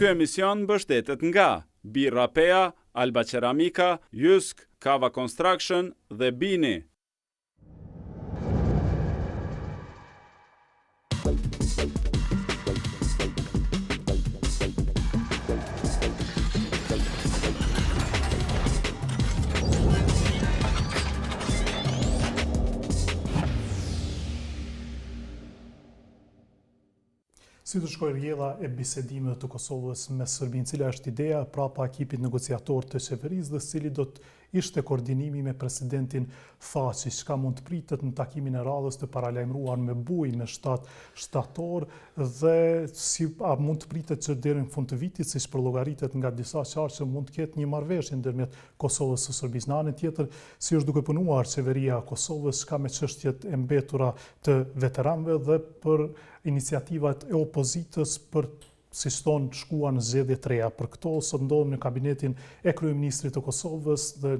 Ky emision mbështetet nga Birra Pea, Alba Ceramika, Jysk, Kava Construction dhe Bini. Si të shkojë rrjedha e bisedimeve të Kosovës me Serbinë, cila është ideja prapa ekipit negociator të qeverisë dhe cili do të ishte koordinimi me presidentin Thaçi, çka mund të pritet në takimin e radhës të paralajmëruar me buj me shtator dhe si mund të pritet që deri në fund të vitit, siç përllogaritet nga disa qartë, që mund të ketë një marrëveshje ndërmjet Kosovës së Serbisë. Në anën tjetër, si është duke punuar qeveria e Kosovës ka me çështjet e mbetura të veteranëve dhe për iniciativat e opozitës për si thonë shkuan në zgjedhje të reja. Për këto sot ndodhem në kabinetin e kryeministrit të Kosovës dhe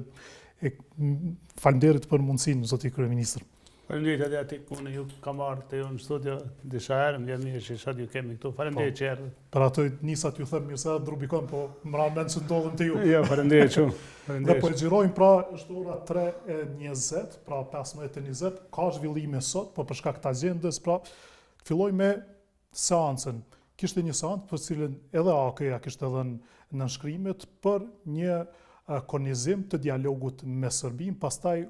falënderit për mundësinë, zoti kryeministër. Faleminderit edhe aty ku ju kam marrë te në studio disa herë, më vjen mirë që sot ju kemi këtu. Faleminderit që erdhët. Për ato nisat ju them mirëse në Rubikon, po më mend se ndodhem te ju. Jo, faleminderit shumë. Dhe po e xhirojmë, pra është ora 3:20, pra 15:20, ka zhvillime sot, po për shkak të agjendës, pra filloj me seancën. Kishte një seancë për cilën edhe AK-ja kishte dhënë nënshkrimet për një konizim të dialogut me Serbinë, pastaj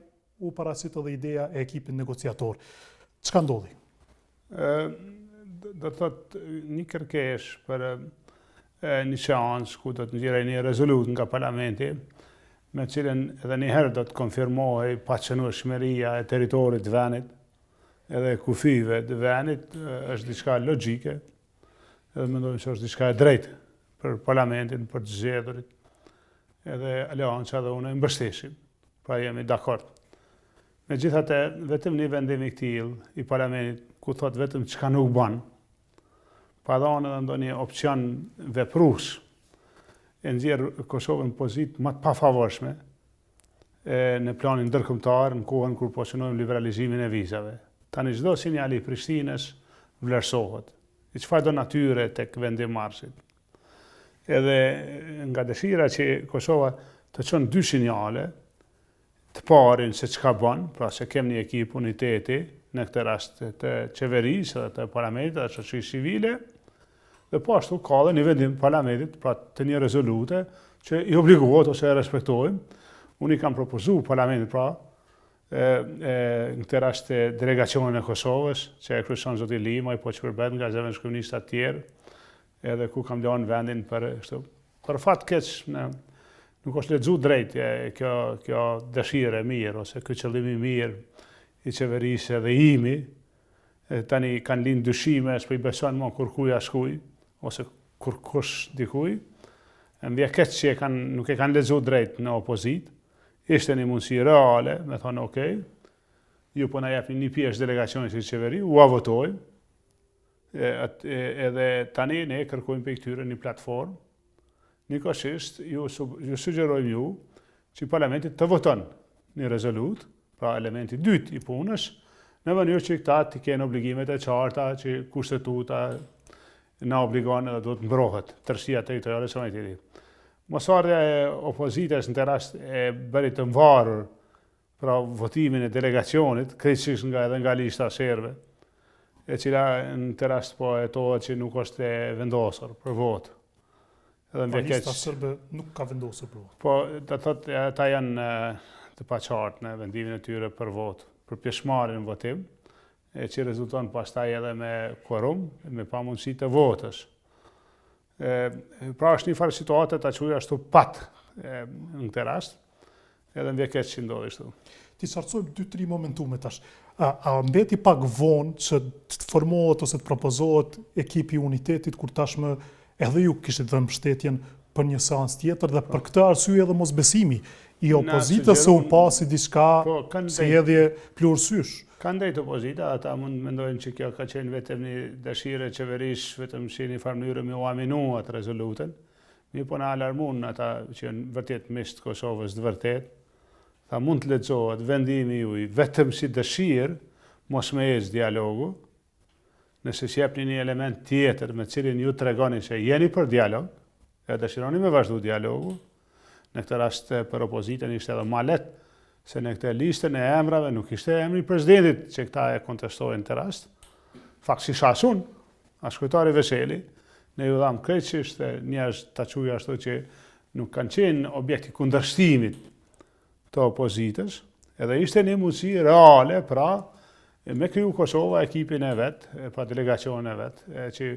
u paraqit edhe ideja e ekipit negociator. Çka ndodhi? Do të thotë një kërkesë për një seancë ku do të nxjerrë një rezolutë nga parlamenti, me cilën edhe një herë do të konfirmohej paqënueshmëria e territorit të vendit, edhe kufive të vendit, është diçka logjike, edhe mendojmë se është diçka e drejtë për parlamentin, për të zgjedhurit, edhe aleanca dhe unë e mbështesim, pra jemi dakord. Megjithatë, vetëm një vendim i tillë i parlamentit ku thot vetëm çka nuk bën, pa dhënë edhe ndonjë opsion veprues, e nxjerr Kosovën në pozitë më të pafavorshme në planin ndërkombëtar, në kohën kur po synojmë liberalizimin e vizave. Tani çdo sinjal i Prishtinës vlerësohet, i çfarëdo natyre tek vendimarrësit. Edhe nga dëshira që Kosova të çon dy sinjale, të parin se çka bën, pra se kemi një ekip uniteti, në këtë rast të qeverisë dhe të parlamentit dhe shoqërisë civile, dhe po ashtu ka dhe një vendim parlamentit, pra të një rezolute që i obligohet ose e respektojmë. Unë i kam propozuar parlamentit, pra, në këtë rast delegacionin e Kosovës, që e kryeson zoti Limaj, po që përbet nga zëvendëskryeministë të tjerë, edhe ku kam lënë vendin për kështu. Për fat keq, nuk është lexuar drejt kjo dëshirë e mirë ose ky qëllim i mirë i qeverisë dhe imi. Tani kanë lind dyshime, s'po i beson më kurkuj askuj ose kurkush dikuj. Më vjen keq që nuk e kanë lexuar drejt në opozitë. Ishte një mundësi reale, me thonë okej, ju po na japni një pjesë delegacionit si qeveri, u votojmë, edhe tani ne kërkojmë për këtyre një platformë, njëkohësisht ju sugjerojmë ju që parlamentit të voton një rezolut, pra elementi dytë i punës, në mënyrë që këta të kenë obligimet e qarta që kushtetuta na obligon edhe do të mbrohet tërësia territoriale e sovjetike. Mosardhja e opozitës në të rast e bëri të mvarur pra votimin e delegacionit, krejtësisht edhe nga lista serbe, e cila në të rast po hetohet që nuk është e vendosur për votë. Lista serbe nuk ka vendosur për votë. Po, do thotë ata janë të paqartë në vendimin e tyre për votë, për pjesëmarrjen në votim, e që rezulton pastaj edhe me quorum, me pamundësi të votës. Pra është një farë situatë ta quaj ashtu pat në këtë rast, edhe më vjen keq që ndodhi kështu. Ti qartësojmë 2-3 momentume tash. A mbeti pak vonë që të formohet ose të propozohet ekipi i unitetit kur tashmë edhe ju kishit dhënë mbështetjen për një seancë tjetër dhe për këtë arsye edhe mosbesimi i opozitës se u pasi diçka si hedhje plurësysh. Kanë drejt opozita, ata mund mendojnë që kjo ka qenë vetëm një dëshirë e qeverisë, vetëm si një farë mënyrë me u aminu atë rezolutën. Mi po na alarmuan ata që janë vërtet mish të Kosovës të vërtet. Tha mund të lexohet vendimi juaj vetëm si dëshirë, mos me ecë dialogu. Nëse sjepni një element tjetër me cilin ju tregoni se jeni për dialog, e dëshironi me vazhdu dialogu. Në këtë rast për opozitën ishte edhe ma lehtë, se në këtë listën e emrave nuk ishte emri presidentit që këta e kontestojnë të rast. Fakt si shasun, as kryetari Veseli, ne ju dham krejtësisht njerëz ta quaj ashtu që nuk kanë qenë objekti kundërshtimit të opozitës, edhe ishte një mundësi reale, pra, me kriju Kosova ekipin e vetë, pra delegacionin e vetë, që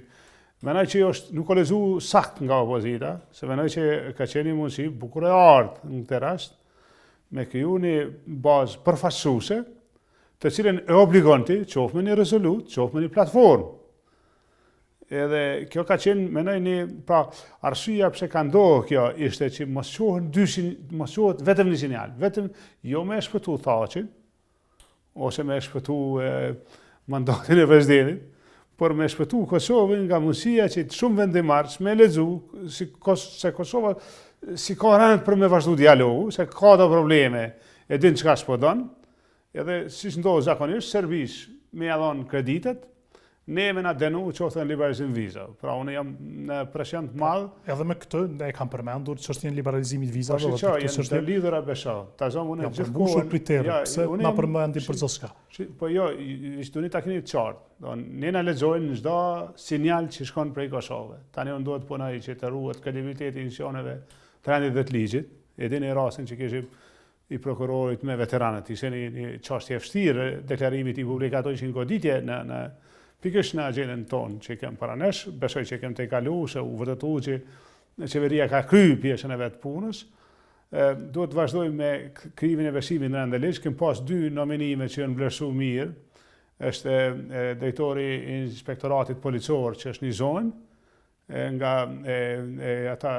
menoj që nuk o lezu sakt nga opozita, se menoj që ka qenë një mundësi bukur e ardhë në këtë rast, me kriju një bazë përfaqësuese, të cilën e obligonti, qoftë me një rezolut, qoftë me një platformë. Edhe kjo ka qenë, menoj pra, arsyeja pse ka ndohë kjo ishte që mos qohet vetëm një sinjal, vetëm jo me shpëtu Thaqin, ose me shpëtu mandatin e presidentit, por me shpëtu Kosovën nga mundësia që shumë vendimarrës me lexu se Kosova si ka rënë për me vazhdu dialogu, se ka do probleme, e din çka s'po don, edhe siç ndodh zakonisht Serbis me ia dhon kreditet, ne me na denu qoftë në liberalizim viza. Pra unë jam në presion të madh. Edhe me këtë ne kam përmendur çështjen e liberalizimit vizave dhe këtë çështje lidhura besha. Ta zon unë gjithkohë kriterë, pse na përmendim për çdo shka. Po jo, duni ta keni të qartë. Don ne na lexojnë çdo sinjal që shkon prej Kosovës. Tani unë duhet punoj që të ruhet kredibiliteti i institucioneve të rendit dhe të ligjit. E dini rastin që kishim i prokurorit me veteranët, ishte një çështje e vështirë, deklarimit i publikatoj që në goditje në pikërisht në agjendën tonë që kem para nesh, besoj që kem të kalu, se u vërtetu që qeveria ka kry pjesën e vetë punës. Duhet të vazhdojmë me krijimin e veshimit në rend dhe ligj, kem pas 2 nominime që janë vlerësu mirë, është drejtori i inspektoratit policor që është një zonë, nga ata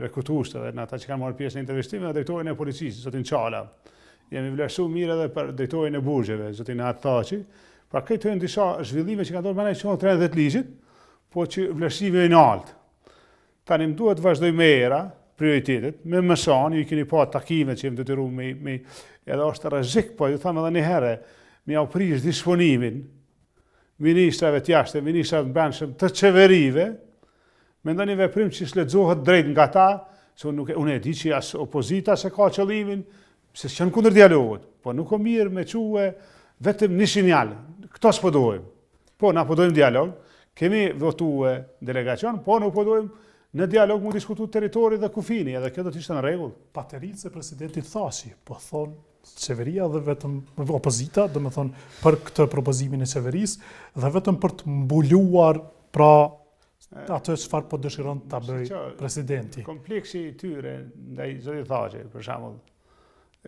rekrutushtë dhe në ata që kanë marrë pjesë në intervistim, dhe drejtorin e policisë, zotin Qala. Jemi vlerësu mirë edhe për drejtorin e burgjeve, zotin Thaçi. Pra këtë janë disa zhvillime që kanë dorë mënaj që në të rendit ligjit, po që vlerësimi e në altë. Tani më duhet vazhdoj me era, prioritetet, me mësan, ju keni pa takimet që jem detyru me edhe është rrezik, po ju thamë edhe një herë, me au prish disponimin, ministrave të jashtë, ministrave të brendshëm të qeverive, me ndonjë veprim që s'lexohet drejt nga ta, se unë e di që as opozita se ka qëllimin, se s'janë kundër dialogut, po nuk o mirë me quhe vetëm një sinjal, këto s'po dojmë. Po, na po dojmë dialog, kemi votu delegacion, po nuk po dojmë në dialog mu diskutu teritori dhe kufini, edhe kjo do t'ishte në rregull. Pateritë se presidentit Thaçi, po thonë qeveria dhe vetëm opozita, dhe me thonë për këtë propozimin e qeverisë, dhe vetëm për të mbuluar pra atë çfarë po dëshiron ta bëj presidenti. Kompleksi i tyre ndaj zotit Thaçi, për shembull,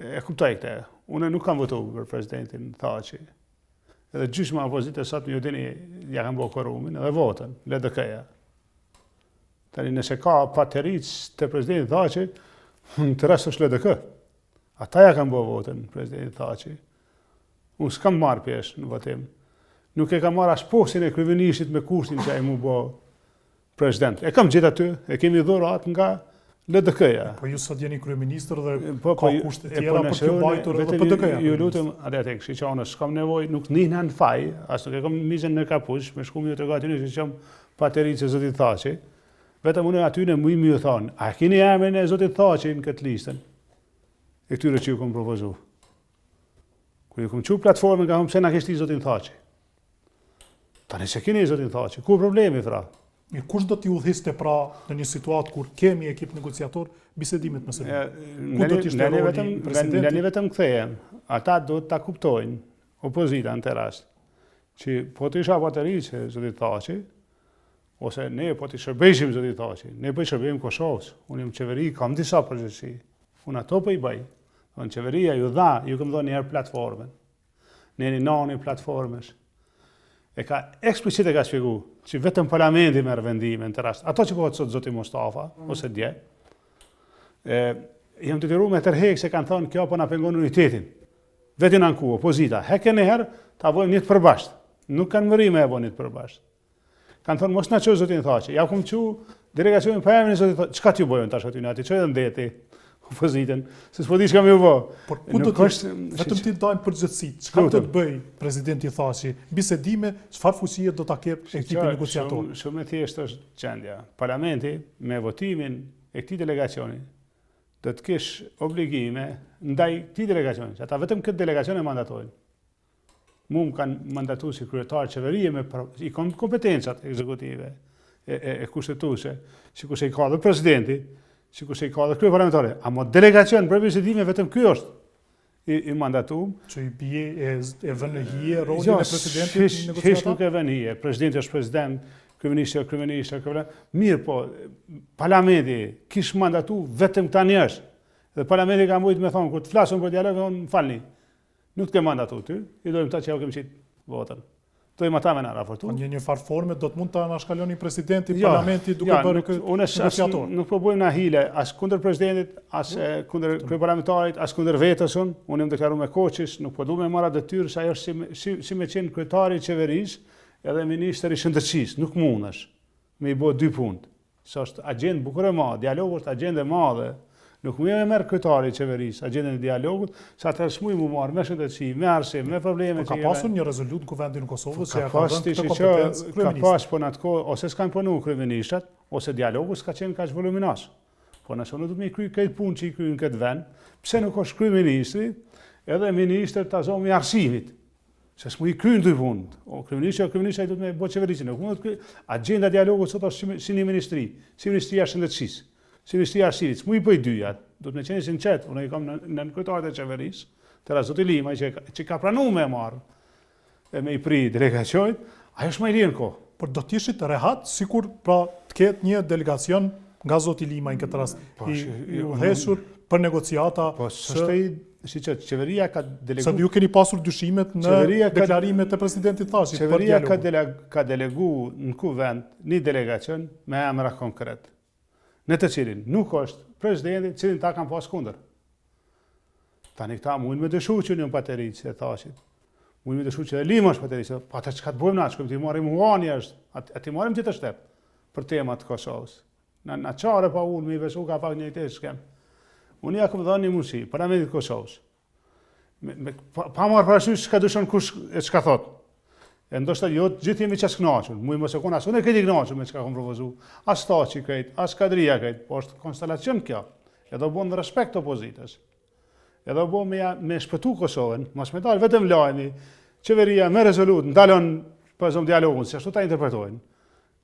e kuptoj këtë. Unë nuk kam votu për presidentin Thaçi. Edhe gjysma opozitës sot ju dini ja kanë bërë korumin edhe votën, LDK-ja. Tani nëse ka pateric të presidentit Thaçi, të rest është LDK. Ata ja kanë bërë votën presidentit Thaçi. Unë s'kam marrë pjesë në votim. Nuk e kam marrë as postin e kryeministit me kushtin që ai mu bë president. E kam gjetë aty, e kemi dhurat nga LDK-ja. Po ju sot jeni kryeministër dhe ka kushte tjera për të mbajtur edhe PDK-ja. Ju lutem, atë shiqonës, s'kam nevojë, nuk nihna në faj, as nuk e kam mizën në kapuç, me shkumë ju të gati në shiqom patericë e zotit Thaçi. Vetëm unë aty në mujmë ju thonë, a keni emrin e zotit Thaçi në këtë listën? E këtyre që ju kom propozu. Kur ju kom qu platformën, ka pse na kishti zotin Thaçi. Tani se keni zotin Thaçi, ku problemi fra? Kush do t'i udhiste pra në një situatë kur kemi ekip negociator bisedimet me Serbinë? Ku do t'ishte roli presidentit? Lani vetëm kthehem. Ata do ta kuptojnë, opozita në të rast, që po të isha patericë zotit Thaçi, ose ne po të shërbejshim zotit Thaçi, ne po i shërbejmë Kosovës, unë jam qeveri, kam disa përgjegjësi, unë ato po i bëj. Në qeveria ju dha, ju kam dhënë një herë platformën, ne një nani platformës. E ka eksplicit e ka shpjegu që vetëm parlamenti merr vendime në të rast. Ato që po sot zoti Mustafa, ose dje, jam detyruar me tërheq se kanë thonë kjo po na pengon unitetin. Vetin anku, opozita, heke një herë ta bëjmë një të përbashkët. Nuk kanë mëri me e bëjmë një të përbashkët. Kanë thonë mos na çoj zotin Thaçi. Ja kum çu delegacionin pa emrin zotit Thaçi. Çka t'ju bëjnë tash aty në aty çoj ndeti. opozitën, se s'po di çka më u bë. Por ku do të vetëm ti dajmë përgjithësi, çka do të bëj presidenti thashi, bisedime, çfarë fuqie do ta ketë ekipi negociator? Shumë e thjeshtë është gjendja. Parlamenti me votimin e këtij delegacioni do të kesh obligime ndaj këtij delegacioni, që ata vetëm këtë delegacion e mandatojnë. Mu më kanë mandatuar si kryetar qeverie i kompetencat ekzekutive e kushtetuese, sikur se i ka dhe presidenti, sikur se i ka dhe krye parlamentare. Ama delegacion për bisedime vetëm ky është i mandatuar. Që i bie e vënë në hije rolin e presidentit negociator? Hiç nuk e vën hije. Presidenti është president, kryeministri është kryeministër, mirë po, parlamenti kish mandatu vetëm këta njerëz. Dhe parlamenti ka mujtë me thonë, kur të flasun për dialog, më falni. Nuk të ke mandatu ty, i dojmë ta që ja u kemi qitë votën. Dojmë ata me na raportu. Një farë forme do të mund të anashkaloni presidenti, parlamenti duke bërë këtë negociator. Nuk po bëjmë na hile, as kundër presidentit, as kundër kryeparlamentarit, as kundër vetës unë. Unë jam deklaruar me koqës, nuk po du me marra detyrë, sa ajo është si me qenë kryetari i qeverisë edhe ministri i shëndetësisë, nuk mundesh me i bë dy punë. Sa është agjendë bukur e madhe, dialogu është agjendë e madhe. Nuk më e merr kryetari i qeverisë agjendën e dialogut, sa të shmuj më marr me shëndetësi, me arsim, me probleme që ka pasur një rezolutë në kuvendin në Kosovë që ja ka dhënë këtë kompetencë kryeministit. Ka pas po në atë kohë ose s'kan punu kryeministrat, ose dialogu s'ka qenë kaq voluminos. Po nëse unë do të më kryj këtë punë që i kryjnë këtë vend, pse nuk është kryeministri edhe ministri të zonë i arsimit? Se s'mu i kryjnë dy punë. O kryeministri do të më bëj qeverisjen. Nuk mund të agjenda e dialogut sot është si një ministri, si ministria e shëndetësisë. Si ministria e arsimit, s'mu i bëj dyja. Do të më qenë sinqert, unë i kam në kryetarin e qeverisë, të zoti Lima që ka pranuar me marr me i pri delegacionit, ajo është më i lirë kohë. Por do të ishit rehat sikur pra të ketë një delegacion nga zoti Lima në këtë rast i udhëhequr për negociata. Po s'është qeveria ka deleguar. Sa ju keni pasur dyshimet në deklarimet e presidentit Thaçit për dialog. Qeveria ka deleguar në kuvend një delegacion me emra konkret. Në të cilin nuk është presidenti, cilin ta kanë pas kundër. Tani këta mund me dëshu që një pateri që e Thaçit. Mund me dëshu që e Lima është pateri, pa të çka të bëjmë na, shkojmë të marrim huani është, aty marrim gjithë shtep për temat të Kosovës. Na çare pa unë me vesu ka pak një test skem. Unë ja kam dhënë një mundësi parlamentit të Kosovës. Pa marrë parasysh çka dëshon kush e çka thotë. E ndoshta jo të gjithë jemi qas kënaqur, mu i mos e kon as unë e këtë kënaqur me çka kam propozuar. As Thaçi këtë, as Kadria këtë, po është konstelacion kjo. E do bën respekt opozitës. E do bën me shpëtu Kosovën, mos me dal vetëm lajmi. Qeveria me rezolut ndalon për dialogun, se ashtu ta interpretojnë.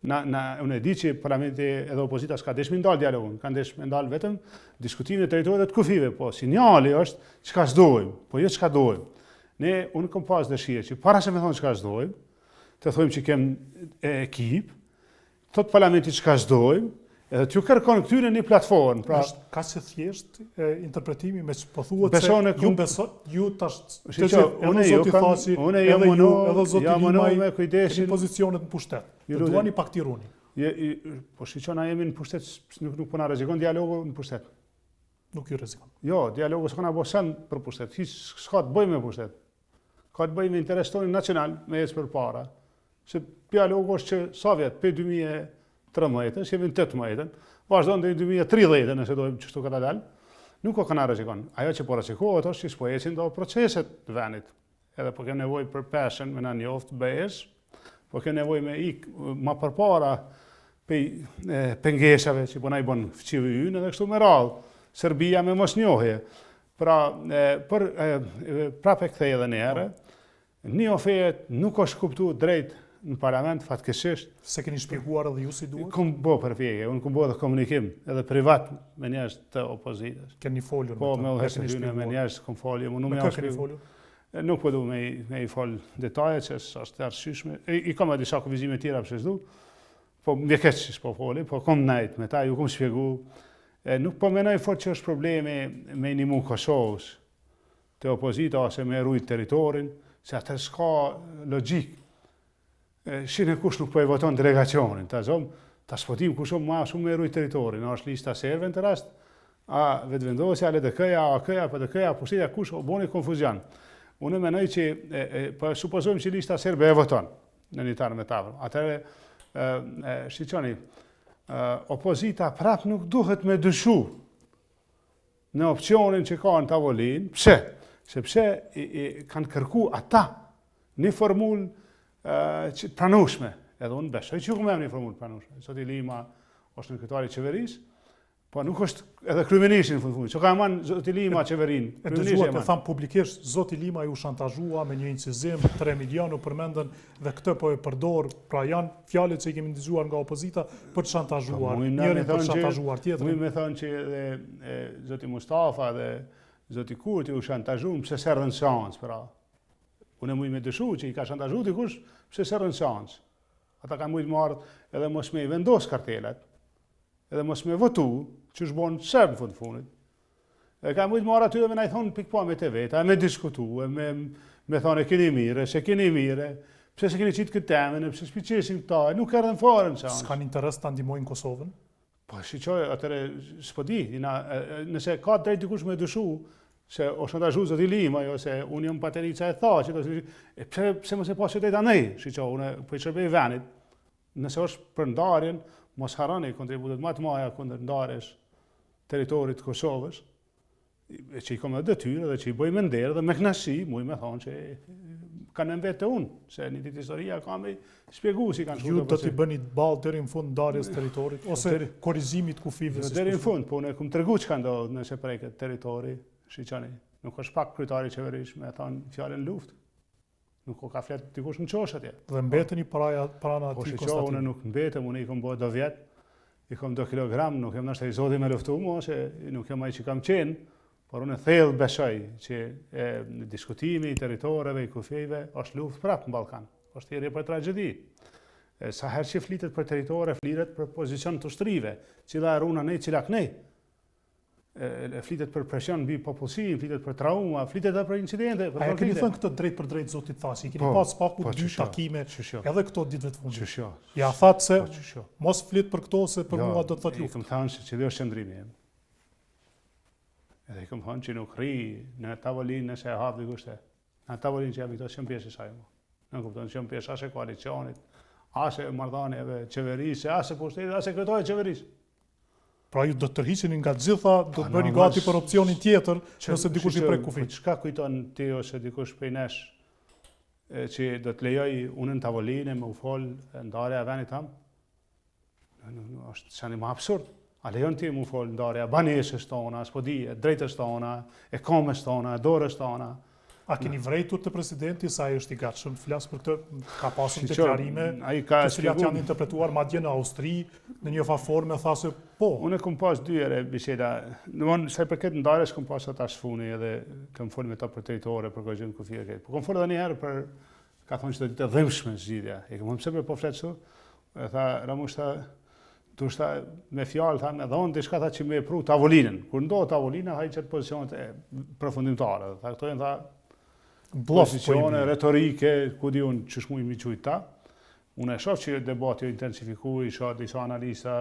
Unë e di që parlamenti edhe opozita s'ka dëshmi ndal dialogun, kanë dëshmi ndal vetëm diskutimin e territorit të kufive, po sinjali është çka s'dojmë, po jo çka dojmë. Unë kam pas dëshirë që para se me thonë çka s'dojmë, të thojmë që kem ekip, thot parlamenti çka s'dojmë, edhe t'ju kërkon këtyre një platformë. Pra, ka që thjesht interpretimi me që po thuhet se ju tash edhe zoti Thaçi, edhe ju, edhe zoti Limaj, keni pozicionet në pushtet. Të duani pak tiruni. Po shiqona jemi në pushtet, nuk po na rrezikon dialogu në pushtet. Nuk ju rrezikon. Jo, dialogu s'ka na bë sen për pushtet, hiç s'ka të bëjë me pushtet. Ka të bëjë me interes tonë nacional, me ecë përpara. Se dialogu është që sa vjet, pe 2013, jemi në 18, vazhdon deri 2030 nëse dojmë çështu ka dalë. Nuk ka na rrezikon. Ajo që po rrezikohet është që s'po ecin do proceset të vendit. Edhe po kem nevojë për peshën me na njoft BE-s, po kem nevojë me ik më përpara pengesave që po na i bën fqiu ynë edhe kështu me radhë. Serbia me mosnjohje. Pra, prapë kthej edhe një herë, një ofertë nuk është kuptuar drejt në parlament fatkeqësisht. Se keni shpjeguar edhe ju si duhet? Kam bë përpjekje, unë kam bë edhe komunikim, edhe privat me njerëz të opozitës. Keni folur me to? Po, me udhëheqje me njerëz kam folur, unë me keni folur? Nuk po du me i fol detajet që është arsyeshme. I kam edhe disa kuvizime tjera pse s'du. Po më keq që s'po foli, po kam nejt me ta, ju kam shpjegu. Nuk po menoj fort që është problemi me inimu Kosovës të opozita ose me rujt teritorin, se atë s'ka logjik. Shine kush nuk po e voton delegacionin, ta spotim kush ma shumë me rujt teritorin, është lista serbe në të rast, a vetëvendosja, LDK-ja, AK-ja, PDK-ja, pushtetja kush o boni konfuzion. Unë menoj që, po supozojmë që lista serbe e voton në një tarë me tavër. Atëre, shqiqoni, opozita prap nuk duhet me dyshu në opcionin që ka në tavolinë. Pse? Sepse kanë kërku ata një formullë që pranueshme. Edhe unë besoj që ku me një formullë pranueshme. Zoti Lima është në kryetari i qeverisë, po nuk është edhe kryeministri në fund. Që ka marrë Zoti Lima qeverinë. E dëgjuat e thamë publikisht, Zoti Lima ju shantazhua me një incizim, 3 milion u përmendën dhe këtë po e përdor, pra janë fjalët që i kemi dëgjuar nga opozita për të shantazhuar, njërin për të shantazhuar tjetrin. Mu me thonë që edhe Zoti Mustafa dhe Zoti Kurti u shantazhuan pse serrën seancë, pra. Unë mu me dëshu që i ka shantazhu dikush pse serrën seancë. Ata kanë mujtë marrë edhe mos me i vendos kartelet, edhe mos me votu, që është bonë sërbë në fundit. E ka mujtë marrë aty dhe me na i thonë pikpamjet e veta, me diskutu, me thonë e keni mire, se keni mire, pse se keni qitë këtë temën, pse s'piqesin këta, nuk erdhen fare në seancë. S'kan interes të ndihmojnë Kosovën? Po, shiqoj, atëre, s'po di, nëse ka drejt dikush me dëshu, se o shantazhu Zoti Lima, jo se unë jam paterica e thaqit, pse mos e pasë drejt anej, shiqoj, unë po i shërbej venit, nëse është për ndarjen, mos harani kontributet më të mëdha kundër ndarjes territorit të Kosovës, që i kam edhe detyrë dhe që i bëj me nder dhe me kënaqësi, muj me thonë që kanë në vetë unë, se një ditë historia ka me shpjegu si kanë shkuar. Ju do t'i bëni ballë deri në fund ndarjes territorit ose korrizimit kufive? Deri në fund, po unë kam tregu çka ndodh nëse preket territori, shiqani. Nuk është pak kryetari qeverisht me thonë fjalën luftë. Nuk ka flet dikush në qosh atje. Dhe mbeteni pranë atij konstatimi. Unë nuk mbetem, unë i kam bërë do vjet, i kam 2 kilogram, nuk jam nështë e zoti me luftu mua, se nuk jam ai që kam qenë, por unë thellë besoj që në diskutimi i territoreve, i kufijve, është luftë prapë në Ballkan. Është thirrje për tragjedi. Sa herë që flitet për territore, flitet për pozicion të ushtrive, cila e runa nej, cila kënej. Flitet për presion mbi popullsinë, flitet për trauma, flitet edhe për incidente. A e keni thënë këtë drejt për drejt zotit Thasi? Keni pas paku 2 takime edhe këto ditëve të fundit. Ja thatë se mos flit për këto se për mua do të thotë luftë. I kam thënë se që dhe është qëndrimi im. Edhe i kam thënë që nuk rri në tavolinë nëse e hap dikush. Në tavolinë që jam i këto që pjesë saj mua. Në kupton që pjesë as e koalicionit, as e marrëdhënieve qeverisë, as e pushtetit, as e kryetarit qeverisë. Pra ju do të tërhiqeni nga gjitha, do të bëni gati për opcionin tjetër, nëse dikush i prek kufit. Çka kujton ti ose dikush prej nesh që do të lejoj unë në tavolinë me u fol ndarja e venit tam? Është çani më absurd. A lejon ti më u fol ndarja banesës tona, s'po di, drejtës tona, e komës tona, dorës tona? A keni vrejtur të presidenti sa ai është i gatshëm të flas për këtë? Ka pasur deklarime të cilat janë interpretuar madje në Austri në një formë tha se po. Unë kam pas 2 herë biseda. Domthonë sa i përket ndarjes kam pas ata sfuni edhe kam folur me ta për territore, për gjën kufi këtë. Po kam folur edhe një herë për ka thonë që do të dhëmshme zgjidhja. E kam pse po flet kështu? E tha Ramush tha dushta me fjalë tha me dhon diçka tha që më pru tavolinën. Kur ndodh tavolina ai çet pozicionet e përfundimtare. Tha këto janë tha pozicione retorike, ku di unë që shmu i mi qujta. Unë e shoh që debati o intensifikui, shoh disa analista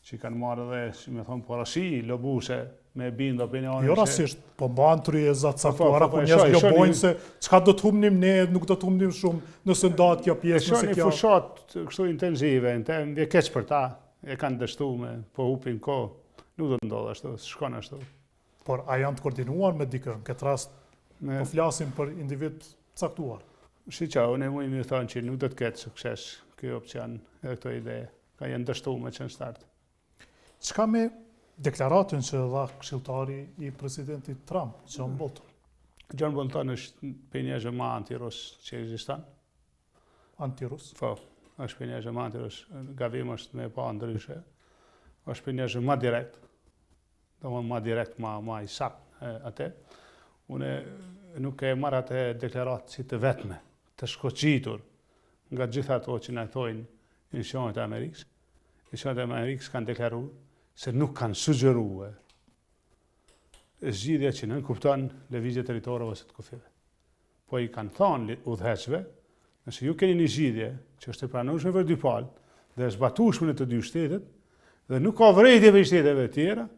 që kanë marrë dhe, si me thonë, porasi, lobuse, me bindë opinionin. Jo rasisht, po mban tryeza të caktuara, ku njerëz lobojnë se çka do të humnim ne, nuk do të humnim shumë nëse ndahet kjo pjesë, nëse kjo. Një fushat kështu intensive, në keq për ta, e kanë dështuar, po hupin kohë, nuk do të ndodhë ashtu, shkon ashtu. Por a janë të koordinuar me dikën, në këtë rast? Po flasim për individ caktuar. Shiqa, unë e më thonë që nuk do të ketë sukses kjo opcion edhe këto ide, ka janë dështuar me që në start. Çka me deklaratën që dha këshilltari i presidentit Trump, John Bolton? John Bolton është penjezhe më anti-rus që ekziston. Anti-rus? Po, është penjezhe më anti-rus, gabim është me pa ndryshe. Është penjezhe më direkt, më direkt, më i saktë atë. Unë nuk e marrë atë deklaratë si të vetme, të shkoqitur nga gjitha ato që në thojnë institucionet e Amerikës. Institucionet e Amerikës kanë deklaruar se nuk kanë sugjeruar zgjidhja që nënkupton lëvizje territoreve ose të kufive. Po i kanë thonë udhëheqësve, nëse ju keni një zgjidhje që është e pranueshme për 2 palë dhe është zbatueshme në të 2 shtetet dhe nuk ka vërejtje për shteteve tjera,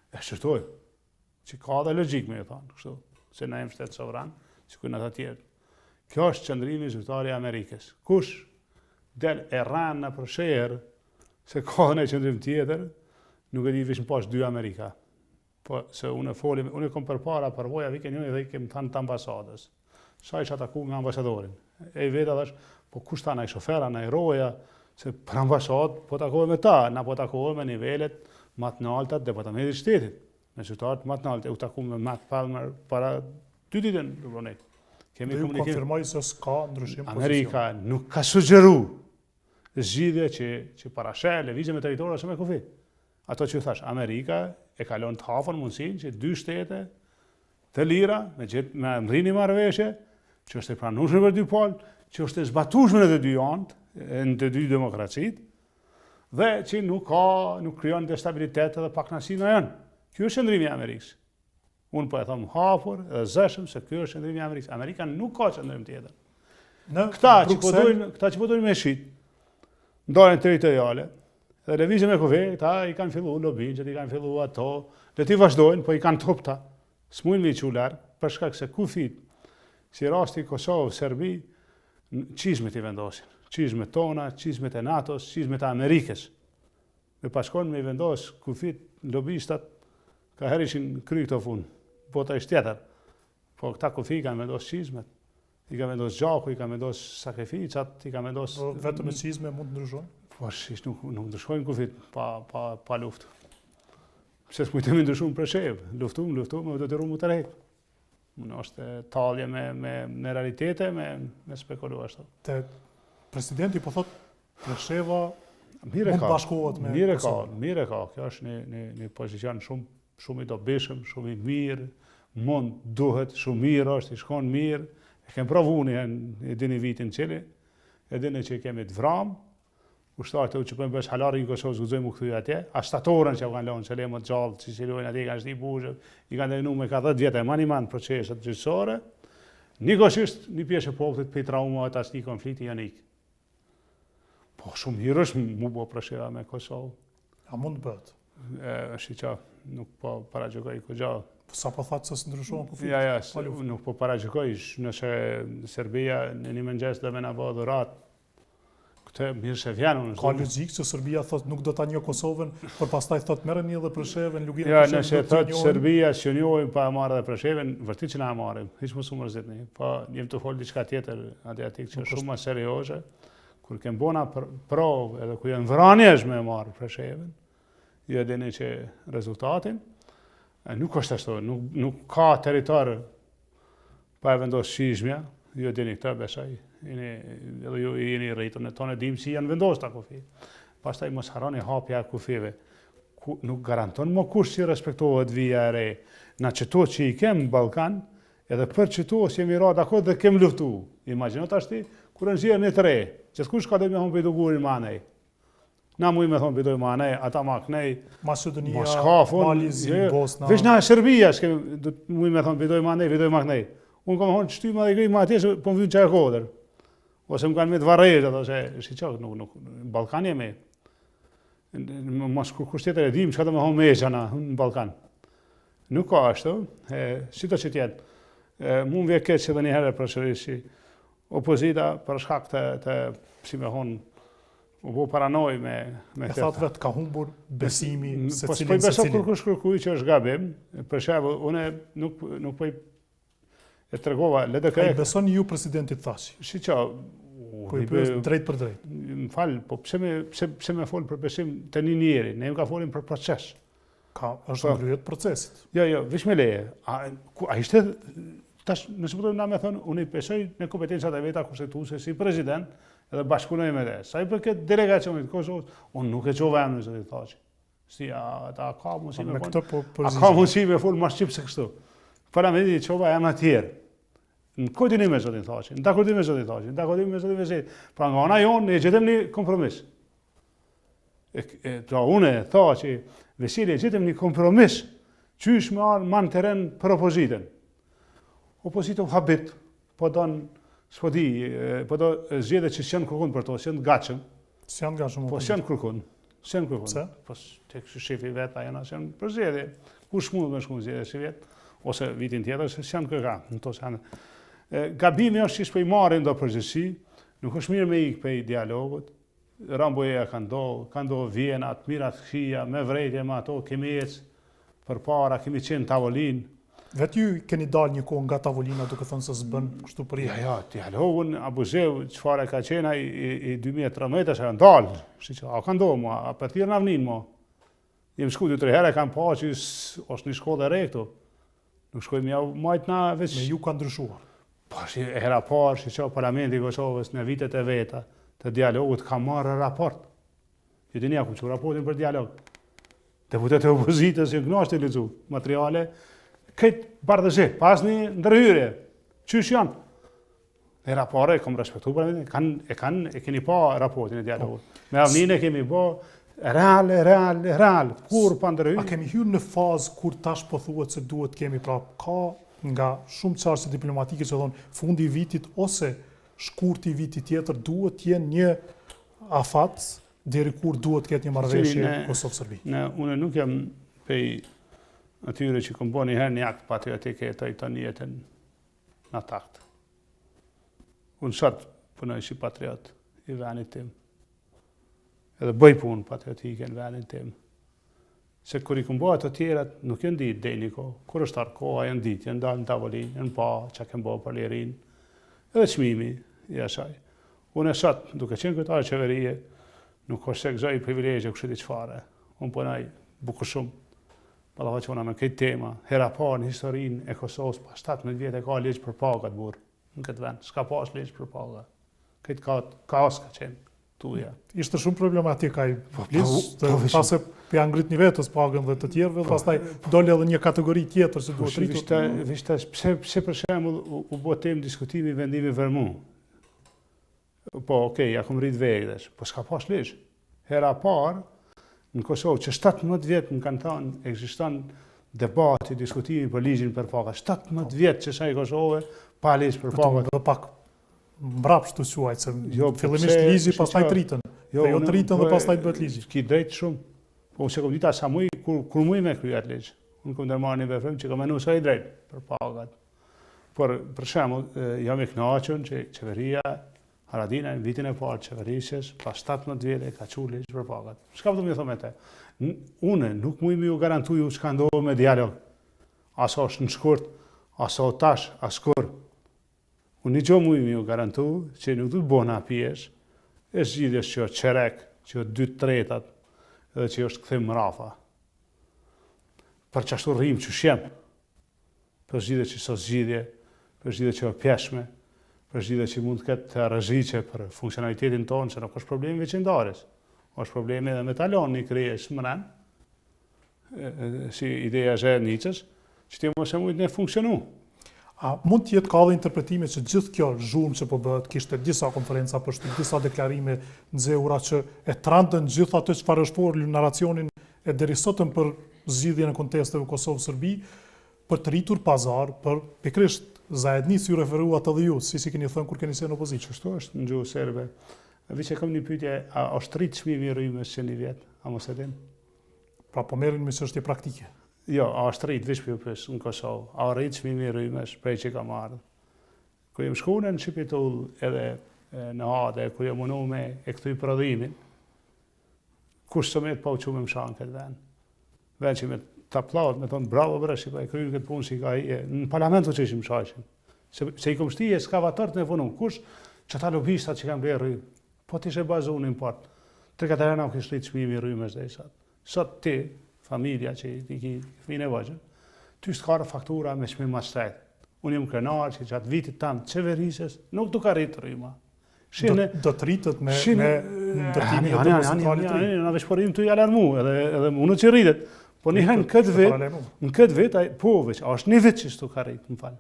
e shërtoj. Që ka dhe logjik me e thonë, kështu, se na jemi shtet sovran, që kujnë ata tjerë. Kjo është qëndrimi zyrtari i Amerikës. Kush del e ranë në përsherë, se ka dhe në qëndrim tjetër, nuk e di vishën pas 2 Amerika. po se unë kom përpara përvoja viken një dhe i kem thënë të ambasadës. Sa isha taku nga ambasadorin. E i veta thash, po kush ta na i shofera, na i roja, se për ambasadë po takohet me ta, na po takohet me nivelet më të larta të departamentit shtetit. Me qytetarët më të lartë, u taku me Matt Palmer para 2 ditë në Lubronet. Kemi Dhe ju komunikim. konfirmoj se s'ka ndryshim Amerika nuk ka sugjeru zgjidhje që parashel lëvizje me territorë ose me kufi. Ato që thash, Amerika e kalon të hafën mundësinë që 2 shtete të lira me mrini marrëveshje, që është e pranueshme për 2 palë, që është e zbatueshme në të 2 anët, në të 2 demokracitë, dhe që nuk krijon destabilitet edhe pakënaqësi në janë. Ky është qëndrimi i Amerikës. Unë po e them hapur edhe zëshëm se ky është qëndrimi i Amerikës. Amerika nuk ka qëndrim tjetër. Këta që po dojnë me shit, ndarjen territoriale, dhe lëvizje me kuve, ta i kanë fillu lobinjët, i kanë fillu ato, dhe ti vazhdojnë, po i kanë topta. S'mujnë me i qu larg, për shkak se kufit, si rasti Kosovë, Serbi, çizmet i vendosin. Çizmet tona, çizmet e NATO-s, çizmet e Amerikës. Dhe paskon me i vendos kufit, lobistat, ka herë ishin kry këto fund, bota ishtë tjetër. Po këta kufi i kanë vendos çizmet, i kanë vendos gjaku, i kanë vendos sakrificat, i kanë vendos... Vetëm me çizme mund të ndryshojnë? Po shish nuk ndryshojnë kufit pa luftë. Pse s'mujtemi ndryshojnë për shevë, luftum, me do të rrumu të rejtë. Në është talje me realitete, me spekulu ashtu. Te presidenti po thot Presheva mund bashkohet me Kosovën. Mire ka, kjo është një pozicion shumë i dobishëm, shumë i mirë, mund, duhet, shumë mirë është, i shkon mirë, e kem provu e dini vitin qili, e dini që kemi të vramë, ushtarët që përnë bësh halarin Kosovës guxojmë u këthuj atje, a shtatorën që kanë lonë, që le më të gjallë, që qilojnë atje, kanë shti bushë, i kanë denu me ka 10 vjetë, ma një manë procesat gjyqësore, nikoshisht një pjesë e popullit për i traumat as një konflikti janë ikë. Po shumë mirë është mu bo Presheva me Kosovë. A mund bëhet? Është që nuk po paragjykoj këgja. Sa po thatë se së ndryshon konflikti? Ja, nuk po paragjykoj, nëse Serbia në një mëngjes dhe me në bëhë dhurat, këtë mirë se vjenë. Ka logjik që Serbia thot nuk do ta njohë Kosovën, por pastaj thot merreni edhe Preshevën, Luginë Preshevën. Ja, nëse thot Serbia që njohim pa marrë dhe Preshevën, vërtet që na marrim, hiç mos u mërzitni. Po jem të fol diçka tjetër atje që është shumë më serioze. Kur kem bona provë edhe ku janë vranjesh me marrë Preshevën, ju dini që rezultatin nuk është ashtu, nuk ka territor pa e vendos shizmja, ju dini këtë besoj. Edhe ju jeni rritur në tonë dim si janë vendos ta kufi. Pastaj mos harroni hapja e kufive. Nuk garanton më kush që respektohet vija e re. Na qëto që i kem në Ballkan, edhe për qëto që jemi ra dakord dhe kem luftu. Imagjino tash ti, kur në zhjerë një të re, gjithkush ka dhe me thonë pëjdugurin ma nej. Na muj me thonë pëjdugurin ma nej, ata ma kënej, Macedonia, Malizi, Bosna. Vesh na Serbia, muj me thonë pëjdugurin ma nej, pëjdugurin ma kënej. Unë kam thonë qëty ma dhe gri ma atje, se po më vynë qaj kodër. Ose më kanë me të varejt, ato se shqyqak, nuk, Balkan jemi. Mos kush tjetër e dim, që ka të me thonë me eqana në Balkan. Nuk ka ashtu, si të që tjetë. Mund vje keq që dhe një herë përshërishi, opozita për shkak të si me thonë, u bo paranoj me këtë. E thatë vetë ka humbur besimi se cilin se cilin. Po i beso kërkush kërkuj që është gabim, për shembull, une nuk po e tregova, le të kërë. A i beson ju presidentit thashi? Si që, po i bëjës drejt për drejt. Më falë, po pse me folë për besim të një njeri, ne ka folim për proces. Është ngryhet procesit. Jo, vish me leje. A ishte, tash, nëse përdojmë na me thonë, unë i pesoj në kompetencat e veta konstituse si prezident edhe bashkunoj me dhe. Sa i përket delegacionit Kosovës, unë nuk e qova emnë zë të thaqë. Si, a ka mundësi me folë? A ka mundësi me folë mas qipë se kështu? Para me di qova emnë atjerë. Në koordinim me zotin thaqë, në takordim me zotin thaqë, në takordim me zotin veset. Pra nga ona jonë, ne gjetëm një kompromis. Pra une tha që Vesili gjetëm një kompromis që është me arë manë teren për opozitën. Opozitën habit, po donë, s'po di, po do zgjede që s'janë kërkun për to, s'janë gatshëm. S'janë gatshëm. Po s'janë kërkun. S'janë kërkun. Pse? Po tek shefi vet ajena s'janë për zgjedhje. Kush mund me shku zgjedhje si vet, ose vitin tjetër se s'janë kërkan. Në to s'janë. Gabimi është që s'po i marrin do përgjithësi, nuk është mirë me ikë pej dialogut. Ramboja ka ndo Vjenat, mirat këqija, me vrejtje me ato, kemi ecë. Përpara kemi qenë tavolinë. Vetë ju keni dalë një kohë nga tavolina duke thënë se s'bën kështu për jetë. Ja, dialogun abuzeu çfarë ka qenë i 2013 është ndalë. A ka ndohë mua, a për thirë në avnin mua. Jem shku 2-3 herë, kam pa që është një shkollë e re këtu. Nuk shkojmë ja majtë na veç... Me ju ka ndryshuar. Po, hera parë, që Parlamenti i Kosovës në vitet e veta të dialogut ka marrë raport. Ju dini ja ku që raportin për dialog. Deputet e opozitës që kënaqë të lexu materiale, këtë bardhëzi, pas një ndërhyrje. Qysh janë? Hera parë e kom respektu Parlamentin, e keni pa raportin e dialogut. Me avnin e kemi pa real, kur pa ndërhyrje. A kemi hyrë në fazë kur tash po thuhet se duhet kemi pra ka nga shumë çarse diplomatike që thonë fundi i vitit ose shkurti i vitit tjetër duhet të jenë një afat deri kur duhet ketë një marrëveshje Kosovë-Serbi. Unë nuk jam pej atyre që kom bo një herë një akt patriotike e të një jetën në takt. Unë shatë punoj si patriot i venit tim. Edhe bëj punë patriotike në venit tim. Se kur i kom bo ato tjerat, nuk janë ditë dejni ko. Kur është arë koha, janë ditë, janë dalë në tavolinë, janë pa që kem bo për lirin. Edhe çmimi i asaj. Unë e shatë, duke qenë kryetar qeverie, nuk është se gëzoj privilegje kështë i qfare. Unë punoj bukur shumë. Pa që una me këtë tema, hera parë në historinë e Kosovës, pa 17 vjetë e ka legjë për pagat burë në këtë vend. S'ka pas legjë për pagat. Këtë kaos ka qenë tuja. Ishte shumë problematik ai legjë, pasë për ngrit një vetës pagën dhe të tjerëve, pastaj doli edhe një kategori tjetër që duhet rritur. Vishte, pse për shembull u bë temë diskutimi vendimi vermu. Po, okej, ja kom rrit vegdesh, po s'ka pas legjë. Hera parë në Kosovë, që 17 vjetë më kanë thënë, ekziston debati, diskutimi për ligjin për pagat. 17 vjetë që shaj Kosovë, pa ligj për pagat. Dhe pak mbrapsht të quajt, se fillimisht ligji, pastaj tritën. Jo tritën dhe pastaj bëhet ligji. Ki drejt shumë. Po se kom dita sa muj, kur muj me kryat ligj. Unë kom ndërmarrë një veprim që kom menu sa i drejt për pagat. Por, për shembull, jam i kënaqur që qeveria Haradinaj në vitin e parë qeverisjes, pas 17 vjetë e ka qurë legjë për pagat. Shka përdo me thome te? Une nuk mujmë ju garantuju çka ndohë me dialog. Aso është në shkurt, aso tash, askur. Unë një gjo mujmë ju garantu që nuk du të bona pjesh, e zgjidhjes që është qerek, që është 2/3 edhe që është këthim rafa. Për që ashtu rrim që shem, për zgjidhje që sot zgjidhje, për zgjidhje që është pjeshme, për zgjidhje që mund të ketë rreziqe për funksionalitetin tonë, që nuk është problemi veçindares. është problemi edhe me talon një kryes mëran, si ideja Zhernicës, që ti mos e mujtë ne funksionu. A mund të jetë ka dhe interpretime që gjithë kjo zhurmë që po bëhet, kishte disa konferenca për shtyp, disa deklarime nxehura që e trandën gjithë ato çfarë është folur narracionin e deri sotëm për zgjidhjen e kontesteve Kosovë-Serbi, për të rritur pazar, për pikërisht Zajednis ju referuat edhe ju, si keni thënë kur keni qenë në opozicië. Kështu është në gjuhë serbe. Viçe kam një pyetje, a është rrit çmimi i rrymës që një vjet, a mos e din? Pra po merren me çështje praktike. Jo, a është rrit veç pyetës në Kosovë, a rrit çmimi i rrymës prej që ka marrë. Kur jam shkuar në Shqipitull edhe në Hade, kur jam mundu me e këthy prodhimin, kush së me të pa uqu me më shanë këtë vend. Vend që me të aplaut, me thonë bravo bre, që pa e kryrë këtë punë, si ka në parlamentu që ishim shashin. Se i kom shtije skavatorët në punu, kush që ta lobistat që kam bërë rrymë, po ti shë bazu në import. 3-4 herë kështë rritë çmimi i rrymës dhe i sot. Sot ti, familja që ti ki fëmijë nevojshëm, ty s'ka faktura me çmim më shtrejt. Unë jam krenar që gjatë vitit tanë qeverisës nuk du ka rritë rryma. Do të rritët me ndërtimin e të centralit të rritë. Në veçporim të i alarmu, edhe unë që rritet. Po njëherë në këtë vit, po veç, a është një vit që s'tu ka rritë, më falë.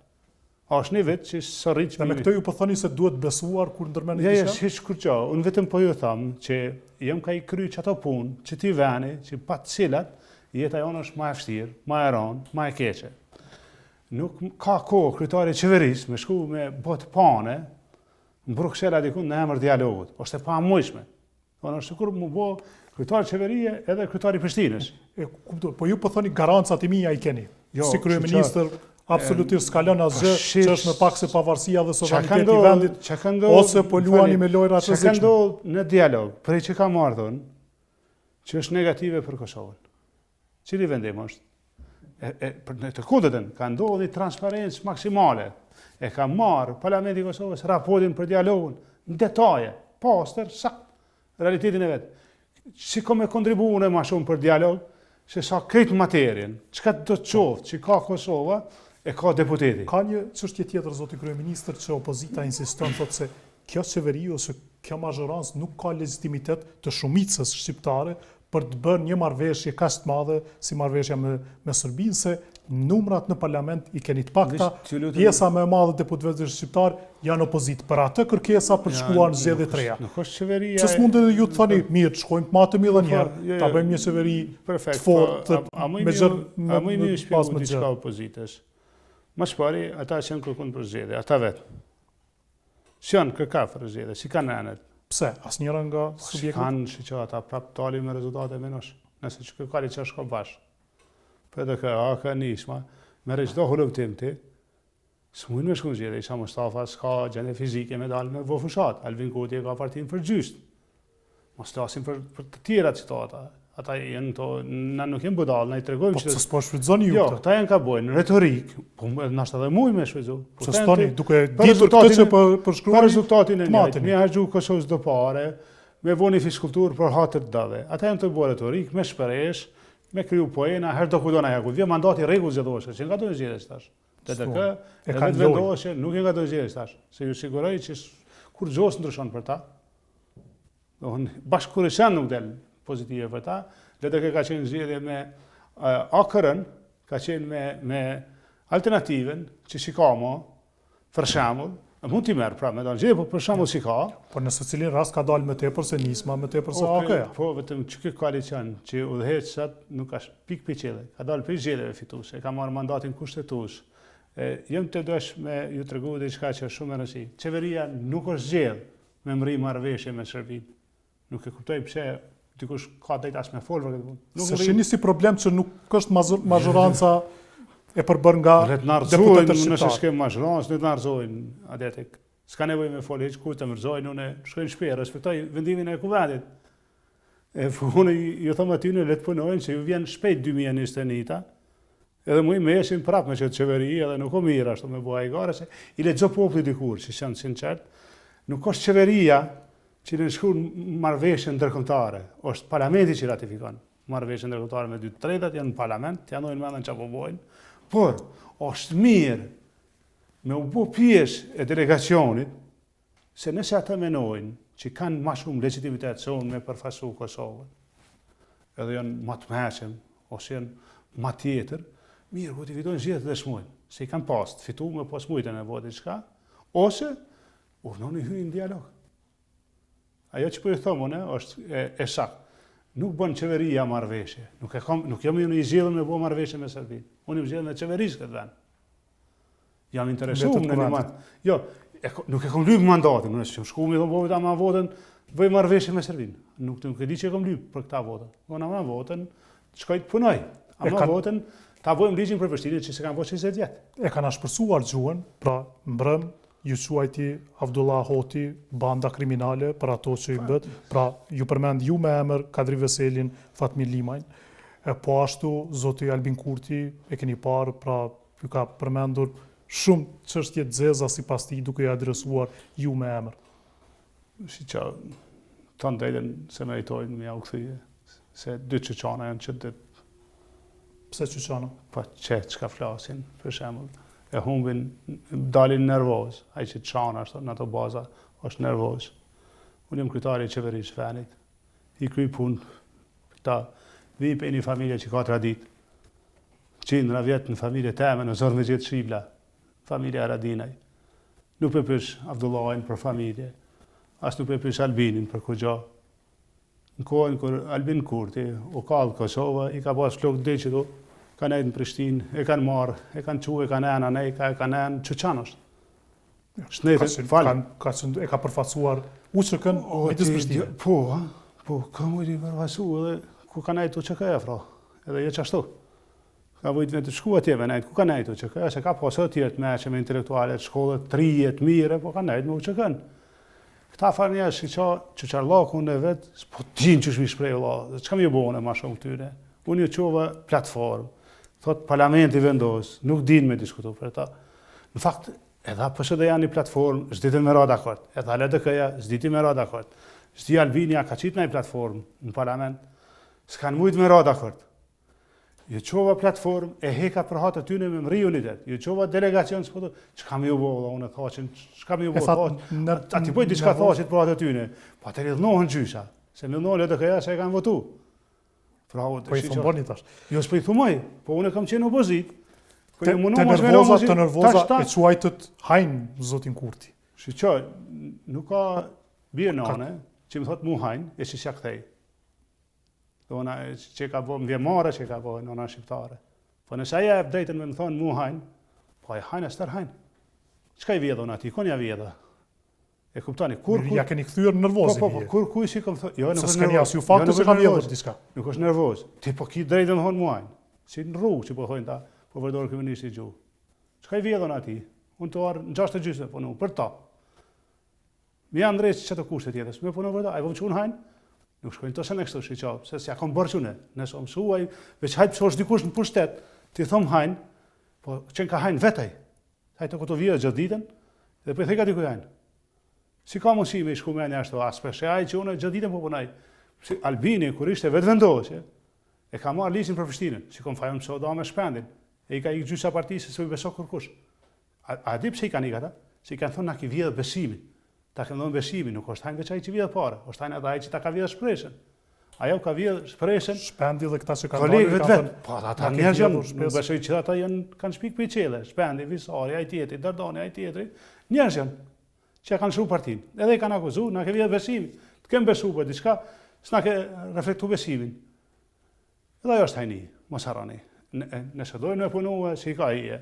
A është një vit që së rritë çmimi. Dhe me këtë ju po thoni se duhet besuar kur ndërmeni diçka? Ja, hiç kur çao. Unë vetëm po ju them që jam ka i kry çato punë, që ti vani, që pa të cilat jeta jonë është më e vështirë, më e rëndë, më e keqe. Nuk ka kohë kryetari i qeverisë me shku me botë pane në Bruxelles diku në emër dialogut. Është e pamujshme. Donë është sikur më bë kryetari i qeverie edhe kryetari i Prishtinës. E kuptoj, po ju po thoni garancat e mia i keni. Si kryeministër absolutisht s'ka lënë asgjë që është më pak se pavarësia dhe sovraniteti i vendit, ose po luani me lojra të rrezikshme. Çka ndodh në dialog, prej që ka marrë thonë, që është negative për Kosovën. Cili vendim është? në të kundërtën, ka ndodhi transparencë maksimale. E ka marrë Parlamenti i Kosovës raportin për dialogun në detaje, pastër, sakt, realitetin e vetë. Si kom e kontribuune ma shumë për dialog, se sa këtë materien, çka do të qoftë që ka Kosova, e ka deputeti. Ka një çështje tjetër, zoti kryeministër, që opozita insiston, thotë se kjo qeveri ose kjo mazhorancë nuk ka legitimitet të shumicës shqiptare për të bërë një marrëveshje kaq të madhe si marrëveshja me Serbinë, se numrat në parlament i keni të pakta, pjesa më e madhe deputetëve shqiptar janë opozitë. Për atë kërkesa për të shkuar në zgjedhje të reja. Nuk është qeveria. Ç'ës mund edhe ju të thani, mirë, shkojmë më të mirë njëherë, ta bëjmë një qeveri të fortë, me më shpjegoj diçka opozitës. Më shpari, ata që janë kërkuar për zgjedhje, ata vetë. Janë kërkuar për zgjedhje, si kanë anet. Pse? Asnjëra nga subjektet? Kanë që ata prap dalin me rezultate menosh. Nëse që kërkari që është ka bashkë. Për edhe ka nisma, me reqdo hulëvtim ti, së mujnë me shku në zgjedhje, Isha Mustafa s'ka gjendje fizike me dalë me vofushat, Albin Kurti ka partinë për gjyst. Mos të asim për të tjera citata. Ata jenë to, na nuk jenë budal, na i tregojmë që... Po të s'po shfrytëzoni ju këtë? Jo, ta jenë ka bojnë, retorik, po nashtë edhe muj me shfrytëzu. Se stoni, duke ditur këtë që përshkruaj... Për rezultatin e njëjtë, mi haqgju Kosovës do pare, me voni fiskultur për hatër të dave. Ata jenë të bojnë retorik, me shperesh, me kriju pojena, her do kudona jakut. Vje mandati rregull zgjedhoshe, që nga do zgjedhës tash. TDK, e vetë vendoshe, nuk nga do zgjedhës tash. Se ju siguroj që kur gjos ndryshon për ta, bashkëkurëshan nuk del pozitive për ta, TDK ka qenë zgjedhje me AKR-ën, ka qenë me alternativen, që si ka mo, për shembull, mund t'i merë, pra me dalë zgjedhje, po për shembull si ka. Por në secilin rast ka dalë më tepër se nisma, më tepër se AKR-ja. Po, vetëm që ky koalicion që udhëheqësat nuk ka pikë për qëllë, ka dalë për zgjedhjeve fituese, ka marrë mandatin kushtetues. Jem të dosh me ju tregu diçka që është shumë e rëndësishme. Qeveria nuk është zgjedh me mri marrëveshje me Serbinë. Nuk e kuptoj pse dikush ka drejt as me folë për këtë punë. Se shihni si problem që nuk është mazhoranca e përbër nga deputetët shqiptarë. Nëse s'kem mazhorancë, ne të narrëzojnë adetik. S'ka nevojë me folë hiç kur të mërzojnë, unë shkoj në shtëpi, respektoj vendimin e kuvendit. Unë ju them aty në le të punojnë se ju vjen shpejt 2021-ta. Edhe mu i meshin prapë me qëtë qeveri, edhe nuk o mirë ashtu me bua i gare, se i lexo populli dikur, që janë sinqert, nuk është qeveria që në shkur marrëveshjen ndërkombëtare, është parlamenti që ratifikon marrëveshjen ndërkombëtare me 2/3 janë në parlament, të janojnë mendën çapo bojnë, por është mirë me u bë pjesë e delegacionit, se nëse ata menojnë që kanë më shumë legitimitet se unë me përfasu Kosovën, edhe janë më të mëshëm, ose janë më tjetër, mirë, po t'i fitojnë zgjedhjet dhe shmojnë, se i kanë pas të fitu me pas mujtën e voti qka, ose urnoni hyjnë në dialog. Ajo që po i thomë unë është e saktë. Nuk bën qeveria marrëveshje. Nuk jam unë i zgjedhur me bë marrëveshje me Serbinë. Unë i zgjedh me qeverisë këtë vend. Jam interesuar në një mandat. Jo, nuk e kam lyp mandatin, nëse që shku mi thonë po ta ma votën, bëj marrëveshje me Serbinë. Nuk e di që e kam lyp për këtë votën. Unë ma votën, shkoj të punoj. Ama votën ta bëjmë ligjin për vështirësinë që se kanë bërë 20 vjet. E kanë shpërsuar gjuhën, pra mbrëm ju quajti Abdullah Hoti banda kriminale për ato që i bët, pra ju përmend ju me emër Kadri Veselin, Fatmir Limajn, po ashtu zoti Albin Kurti e keni parë, pra ju ka përmendur shumë çështje të zeza sipas tij duke i adresuar ju me emër. Si që të ndajden se meritojnë me ja u kthye, se dy çuçana janë që të Pse çuçana? Pa që ka flasin, për shembull, e humbin, dalin nervoz, ai që çana ashtu në ato baza, është nervoz. Unë jam kryetari i qeverisë venit, i kryj punë, ta vi për një familje që ka tradit, qindra vjetë në familje teme në zorë me gjithë Shqibla, familje Haradinaj. Nuk për pysh Abdullahin për familje, as nuk për pysh Albinin për kugja. Në kohën kër Albin Kurti u kallë Kosova, i ka pas flok dhe që do, ka nejtë në Prishtinë, e kanë marë, e kanë quë, e kanë enë anejka, e kanë enë që qanë është. Shnetët, falë. E ka përfasuar uqëkën midis Prishtinë. Po, ka mujtë i përfasu edhe ku ka nejtë u që ka e fra, edhe je qashtu. Ka mujtë me të shku atje me nejtë, ku ka nejtë u që ka e, se ka pasë tjertë me që me intelektualet, shkollet, trijet, mire, po ka nejtë me u që kënë. Këta farë njështë që qarlakun e vetë, s'po t'gjin që shmi shprej Allah, që kam ju bone ma shumë këtyre. Unë ju qova platformë, Thot parlamenti vendos, nuk din me diskutu për ta. Në fakt, edhe PSD janë një platformë, s'ditin me ra dakord. Edhe LDK-ja, s'diti me ra dakord. S'di Albinia ka qitë një platformë në parlament, s'kanë mujtë me ra dakord. Ju qova platformë e heka për hatë tyne me mri unitet. Ju qova delegacion s'po që kam ju bo, unë e thaqin, që kam ju bo, ati pojt diçka thaqit për hatë tyne, pa të rridhnohën gjysha, se me nëllë LDK-ja se e kanë votu. Po i thumboni tash. Jo s'po i thumoj, po unë kam qenë opozit. Të nervoza e quajtët hajnë zotin Kurti. Shqy, nuk ka bje nane, që më thotë mu hajnë, e që s'ja kthej. Dhe ona që ka bo më vjemare, që ka bo në ona shqiptare. Po nëse aja e update-ën me më thonë mu hajnë, po e hajnë e stër hajnë. Qka i vjedhë ona ti, konja vjedhë? E kuptani, kur... Ja keni këthyër nervozë. Po, kur kuj si kom thë... Jo, nuk është nervoz. Ju faktu se ka vjedhër diska. Nuk është nervoz. Ti po ki drejtën thonë muajnë. Si në rrugë që po thojnë ta, po vërdorë kriministri i gjuhë. Qka i vjedhën ati? Unë të arë në 6:30 punu, për ta. Mi janë drejtë që të kushtet jetës. Me punu për ta, a i vëmë që unë hajnë? Nuk shkojnë të se në kështu shqyqapë, se s'ja kom bërë qune. Nësë o mësuaj, veç hajtë pësosh dikush në pushtet, ti thëmë hajnë, po qenë ka hajnë vetaj. Hajtë të këto vjedhë gjithë ditën, dhe për i theka dikuj hajnë. Si ka mundësi me i shku me një ashtu aspeshe, ai që unë gjithë ditën po punaj. Albini, kur ishte vetë vendosje, e ka marrë liqin për Prishtinën, si kom fajon pëso da me shpendin, e i ka i gjysa partisë se i beso kërkush. A di pse i ka një kata? Se i kanë thonë na ki vjedhë besimin. Ta kemë dhënë besimin, nuk është hajnë veç ai që vjedhë pare, është hajnë edhe ai që ta ka vjedhë shpresën. Ajo ka vjedhë shpresën. Shpendi dhe këta që kanë dalë kanë thënë. Po ata njerëz janë, nuk besoj që ata kanë shpik për i qele. Shpendi, Visari, ai tjetri, Dardani, ai tjetri. Njerëz janë që kanë shru partinë. Edhe i kanë akuzu, na ke vjedhë besimin. Të kemë besu për diçka, s'na ke reflektu besimin. Edhe ajo është hajni, mos harroni. Nëse dojnë me punu si ka ije,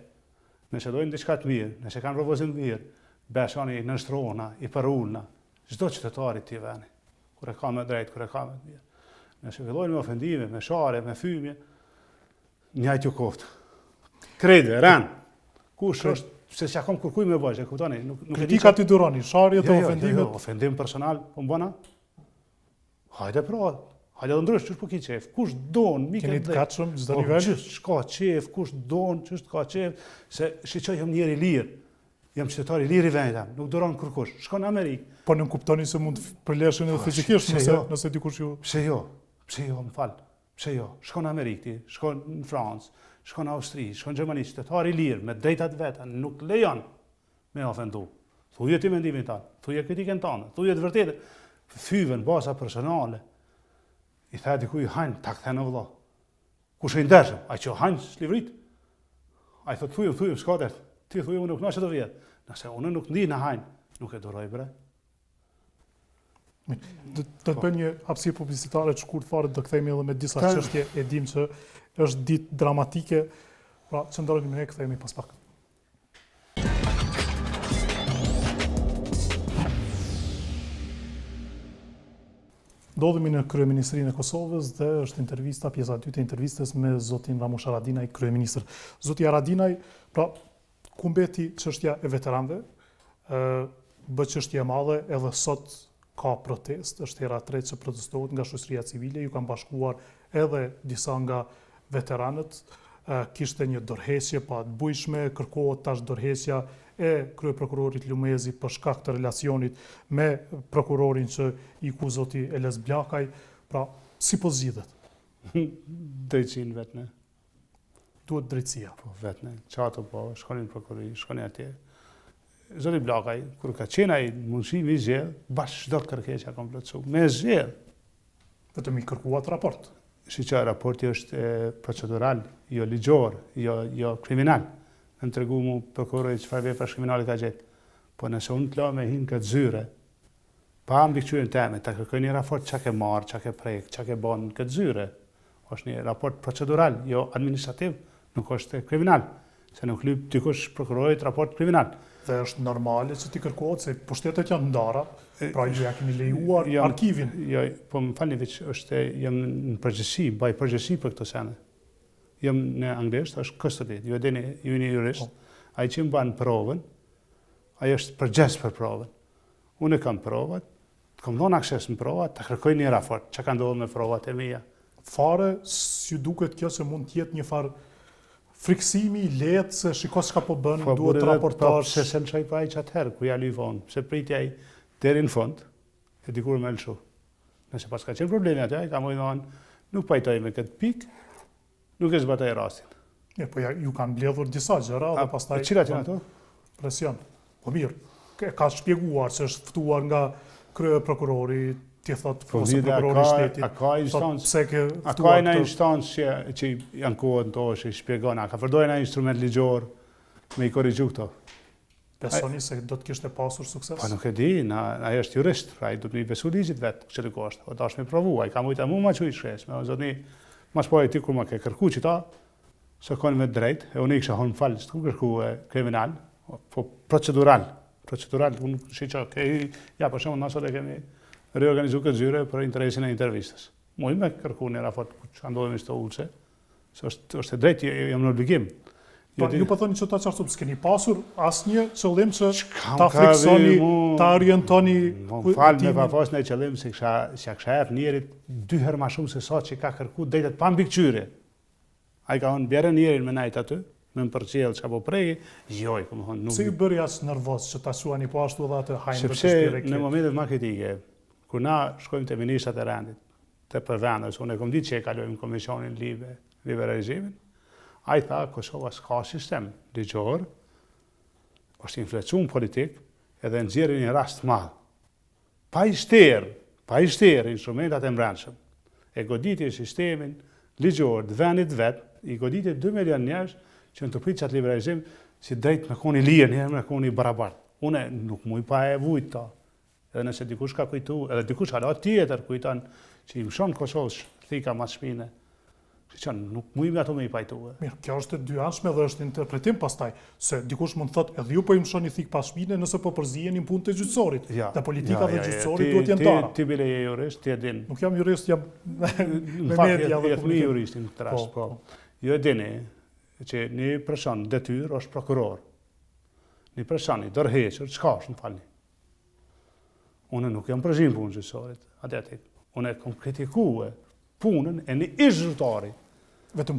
nëse dojnë diçka të mirë, nëse kanë provozim të mirë, besoni në nështrona, i përulna, çdo qytetari t'i veni, kur e ka me drejt, kur e ka me të mirë. Nëse fillojnë me ofendime, me share, me fymje, njajt ju koftë. Krejtë, rënë. Kush është, se që kom kërkuj me bëjsh, e kuptoni? Kritika t'i duroni, sharje të ofendimet. Jo, ofendim personal, po mbona? Hajde pra, hajde dhe ndrysh, qështë po ki qef? Kush donë, miket dhe... Keni të katëshëm, gjithë nivel? Qështë, shka qef, kush donë, qështë ka qef, se shiqoj jam njeri lirë. Jam qytetari lirë i vendam, nuk duron kërkush. Shko në Amerikë. Po në kuptoni se mund të përleshin edhe fizikisht nëse dikush ju... Pse jo, më falë. Pse jo, shko në Amerikë ti, shko në Francë, shko në Austri, shko në Gjermani, qytetari lirë, me drejtat veta, nuk lejon me ofendu. Thuje ti mendimin tanë, thuje kritiken tanë, thuje të vërtetë, thyven, baza personale. I the dikuj hajnë, ta këthe në vëlla. Kush e ndershëm, a që hajnë s'livrit? A i thot thujem, s'ka ti thujem, unë nuk në që të vjetë. Nëse unë nuk ndi në hajnë, nuk e doroj bre. Do të bëjmë një hapësirë publicitare të shkurt fare, do kthehemi edhe me disa çështje, e dim që është ditë dramatike, pra çndrojmë ne, kthehemi pas pak. Ndodhemi në Kryeministrinë e Kosovës dhe është intervista, pjesa e dytë e intervistës me zotin Ramush Haradinaj, kryeministër. Zoti Haradinaj, pra ku mbeti çështja e veteranëve, bë çështje e madhe, edhe sot ka protest, është hera e tretë që protestohet nga shoqëria civile, ju kanë bashkuar edhe disa nga veteranët, kishte një dorëheqje pa të bujshme, kërkohet tash dorëheqja e kryeprokurorit Lumezi për shkak të relacionit me prokurorin që i ku zoti Eles Blakaj, pra si po zgjidhet? Drejtësinë vetëm. Duhet drejtësia. Po vetëm, çato po, shkonin prokurori, shkonin atje. Zoti Blakaj, kur ka qenë ai mundësi me zgjedh, bash çdo kërkesë ka plotësuar. Me zgjedh. Vetëm i kërkuat raport. Që raporti është procedural, jo ligjor, jo kriminal. Në tregu mu prokurori çfarë vepra kriminale ka gjetë. Po nëse unë të la me hinë këtë zyre, pa mbikëqyrjen teme, ta kërkoj një raport çka ke marrë, çka ke prek, çka ke bën në këtë zyre. Është një raport procedural, jo administrativ, nuk është kriminal. Se nuk lyp dikush prokurorit raport kriminal. Dhe është normale që ti kërkohet se pushtetet janë ndara, pra ju ja keni lejuar arkivin. Jo, po më falni veç, jam në përgjithësi, baj përgjithësi për këto sene. Jam në anglisht, është custody, ju e dini, ju një jurist, ai që më banë provën, ai është përgjes për provën. Unë kam provat, kam dhënë akses në provat, ta kërkoj një raport, që ka ndodhur me provat e mia. Fare, si duket kjo se mund të jetë një farë friksimi i lehtë se shiko çka po bën, duhet raportash. Se në çaj pa që atëherë ku ja lyvon, se pritja deri në fund, e dikur me lëshu. Nëse pas ka qenë problemi atë, ka më thonë, nuk pajtoj me këtë pikë, nuk e zbatoj rastin. Po ju kanë mbledhur disa gjëra dhe pastaj cilat janë ato? Presion. Po mirë, ka shpjeguar se është ftuar nga krye prokurori, ti thot ose prokurori i shtetit. A ka instancë? A ka një instancë që janë kohën to që shpjegon, a ka përdorur një instrument ligjor me i korrigju këto? Besoni se do të kishte pasur sukses? Po nuk e di, ai është jurist, ai do të më besu ligjit vet, çka do koshtë. O dash me provu, ai ka mujta mua çuj shkres, me zotni, mas po ai ti kur më ke kërku qita, se kanë me drejt, e unë kisha hon fal, s'ku kërku kriminal, po procedural, unë shiqa, ja për shembull na sot e kemi reorganizuar këtë zyre për interesin e intervistës. Mu me kërku një raport që ndodhemi shto ulse, se është e drejt, jam në obligim. Ju po thoni që ta qartësoj, s'keni pasur asnjë qëllim që ta friksoni, ta orientoni. Falë me pa pas në qëllim se kisha jep njerit 2 herë më shumë se sa që ka kërku drejtet pa mbikëqyrje. Ai ka thonë bjerë njerin me najt aty, me më përcjell çka po prej, joj, po më thonë nuk. Si ju bëri as nervoz që ta shuani po ashtu edhe atë hajnë të shpirtit. Sepse në momentet më kritike, kur na shkojmë te ministrat e rendit, te përvendës, unë e kom ditë që e kalojmë komisionin liberalizimin. Ai tha, Kosova s'ka sistem ligjor, është influencuar politik, edhe nxjerrin një rast madh. Pa i shterë instrumentat e mbrëmshëm. E goditje sistemin ligjor të vendit vet, i goditje 2 milion njerëz që në të pritë qatë liberalizim si drejt me koni lirë, njerë me koni barabart. Une nuk muj pa e vujt ta. Edhe nëse dikush ka kujtu, edhe dikush ka da tjetër kujtan që i mshon Kosovës thika mas shpine. Që nuk muj me ato me i pajtuë. Mirë, kjo është e dyanshme dhe është interpretim pastaj, se dikush mund thot edhe ju po i mshoni thik pas shpine nëse po përzijeni në punë të gjyqësorit. Dhe politika dhe gjyqësorit duhet jenë tara. Ti bile je jurist, ti e din. Nuk jam jurist, jam me media dhe publikim. Një juristin në këtë rast, po. Jo e dini që një person detyr është prokuror. Një person i dërheqër, çka është në falni? Unë nuk jam përzim punë gjyqësorit, adetik. Unë e kom kritikue punën e një zyrtari. Vetëm,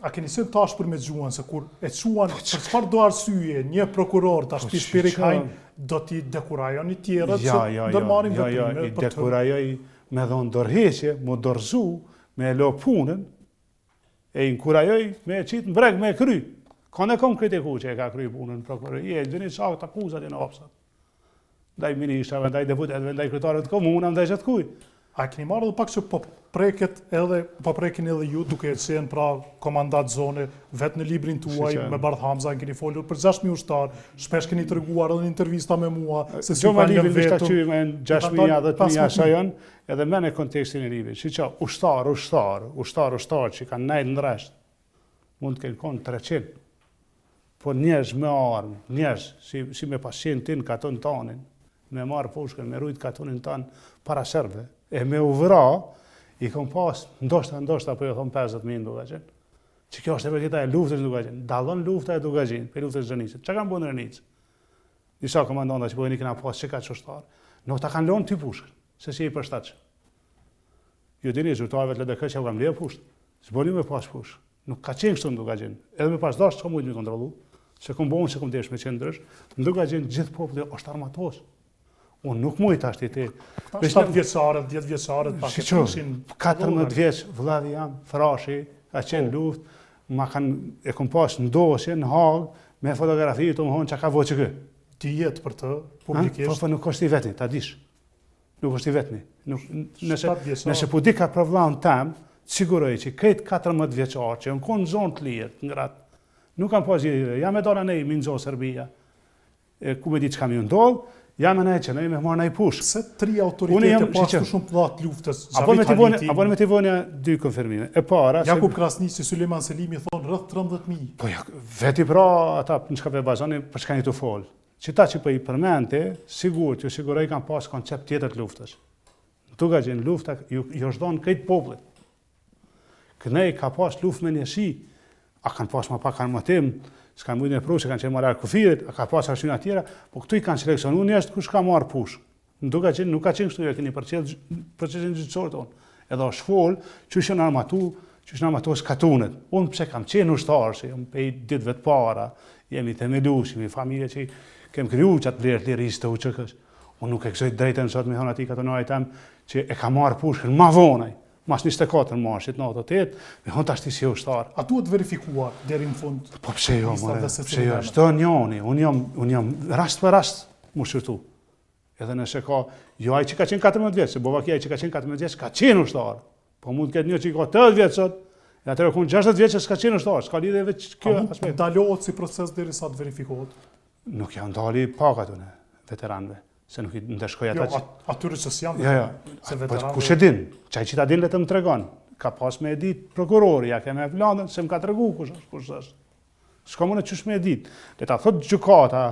a keni sen tash për me gjuan, se kur e quan, për çfarë do arsye, një prokuror tash ti shpirik hajnë, do t'i dekurajon i tjerët që ndërmarin veprime. I dekurajoj me dhonë dorëheqje, mu dorëzu, me lo punën, e inkurajoj me qitë në breg me kry. Ka ne kom kritiku që e ka kry punën në prokurori, dini sa të akuzat e në opsat. Ndaj ministrave, ndaj deputetve, ndaj kryetarëve të komunave, ndaj çdo kuj. A keni marrë edhe pak që po prekin edhe ju duke qenë pra komandat zone vetë në librin tuaj me Bardh Hamza keni folur për 6.000 ushtar, shpesh keni treguar edhe në intervista me mua se si kanë lënë vetëm. Që me 6.000 dhe 10.000 shajon, edhe me në kontekstin e librit. Që ushtar që kanë nejtë në rresht, mund të kenë konë 300. Po njerëz me armë, njerëz si me pasientin katon tanin, me marë pushkën, me rujt katonin tan para serve, e me uvra, i kom pas, ndoshta, po jo thom 50.000 duka qenë. Që kjo është e përkita e luftës duka qenë. Dallon lufta e duka qenë, për luftës Zënicët. Që kanë bënë Rënicë? Disa komandanta që po e një kena pas që ka qështarë, nuk ta kanë lonë ty pushkën, se si i përshtatëshë. Jo dini, zyrtarëve të LDK që u kam lirë pushkën, s'boni me pas pushkën. Nuk ka qenë kështu në duka qenë. Edhe me pas dashë, që ka mujtë me kontrolu, se kom bonë, se kom desh me qenë ndrysh, në duka qenë gjithë populli është armatosë. Unë nuk mujtë ashtë i ti. 7 vjeçarët, 10 vjeçarët, pak e pushin. 14 vjeç, vëllavi jam, frashi, ka qenë luft, ma kanë e kom pas ndosje në Hagë, me fotografi të më honë që ka voqë kë. Ti jetë për të, publikisht. Po nuk është i vetëni, ta dish. Nuk është i vetëni. Nëse po di ka provlaun tem, siguroj që këtë 14 vjeçarë, që në konë zonë të lirë, në gratë, nuk kanë pas gjithë, jam e dora nej, minë zonë Serbia, ku me di që kam ju ndodhë, jam e nej që nej me marë nej push. Se 3 autoritete pas të shumë platë luftës, Apo me t'i vonja 2 konfirmime. E para... Jakub Krasniqi, Sulejman Selimi thonë rrëth 13.000. Po veti pra ata në qka për bazoni për çka një të folë. Që ta që për i përmente, sigur që sigurej kanë pas koncept tjetër të luftës. Në tuka gjenë lufta, ju shdonë këtë poplit. Kënej ka pas luft me njësi, a kanë pas ma pak armatim, s'kanë mujtë me pru, se kanë qenë marar kufirit, a ka pas arsyn atjera, po këtu i kanë seleksionu njerëz kush ka marrë push. Nuk ka qenë kështu, e keni procesin gjyqësor tonë. Edhe është folë, që shënë armatu, që shna ato skatunet. Unë pse kam qenë ushtarë, se jam pej ditëve të para, jemi themeluar, jemi familje që kem kriju qatë vlerë lirisë të uqëkës. Unë nuk e kësoj drejtën sot me thonë ati katonaj tem që e ka marrë pushkën ma vonaj, mas 24 marshit në 8, me thonë tash ti si ushtarë. A duhet verifikuar deri në fund? Po pse jo, pse jo, shto njoni, unë jam rast për rast mu shërtu. Edhe nëse ka, jo ai që ka qenë 14 vjeç, se bovaki ai që ka qenë 14 vjeç ka qenë ushtar. Po mund të ketë një që ka 80 vjeç sot, e atëherë kun 60 vjeç s'ka qenë ushtar, s'ka lidhje veç kjo aspekt. Ndalohet si proces derisa të verifikohet. Nuk janë ndali pakat unë veteranëve, se nuk i ndeshkoj ata që atyre që s'janë se veteranëve. Po kush e din? Çaj që ta din le të më tregon. Ka pas me e dit prokurori, ja kemë vladën se më ka tregu kush është. S'ka mundë çush me e dit. Le ta thot gjykata.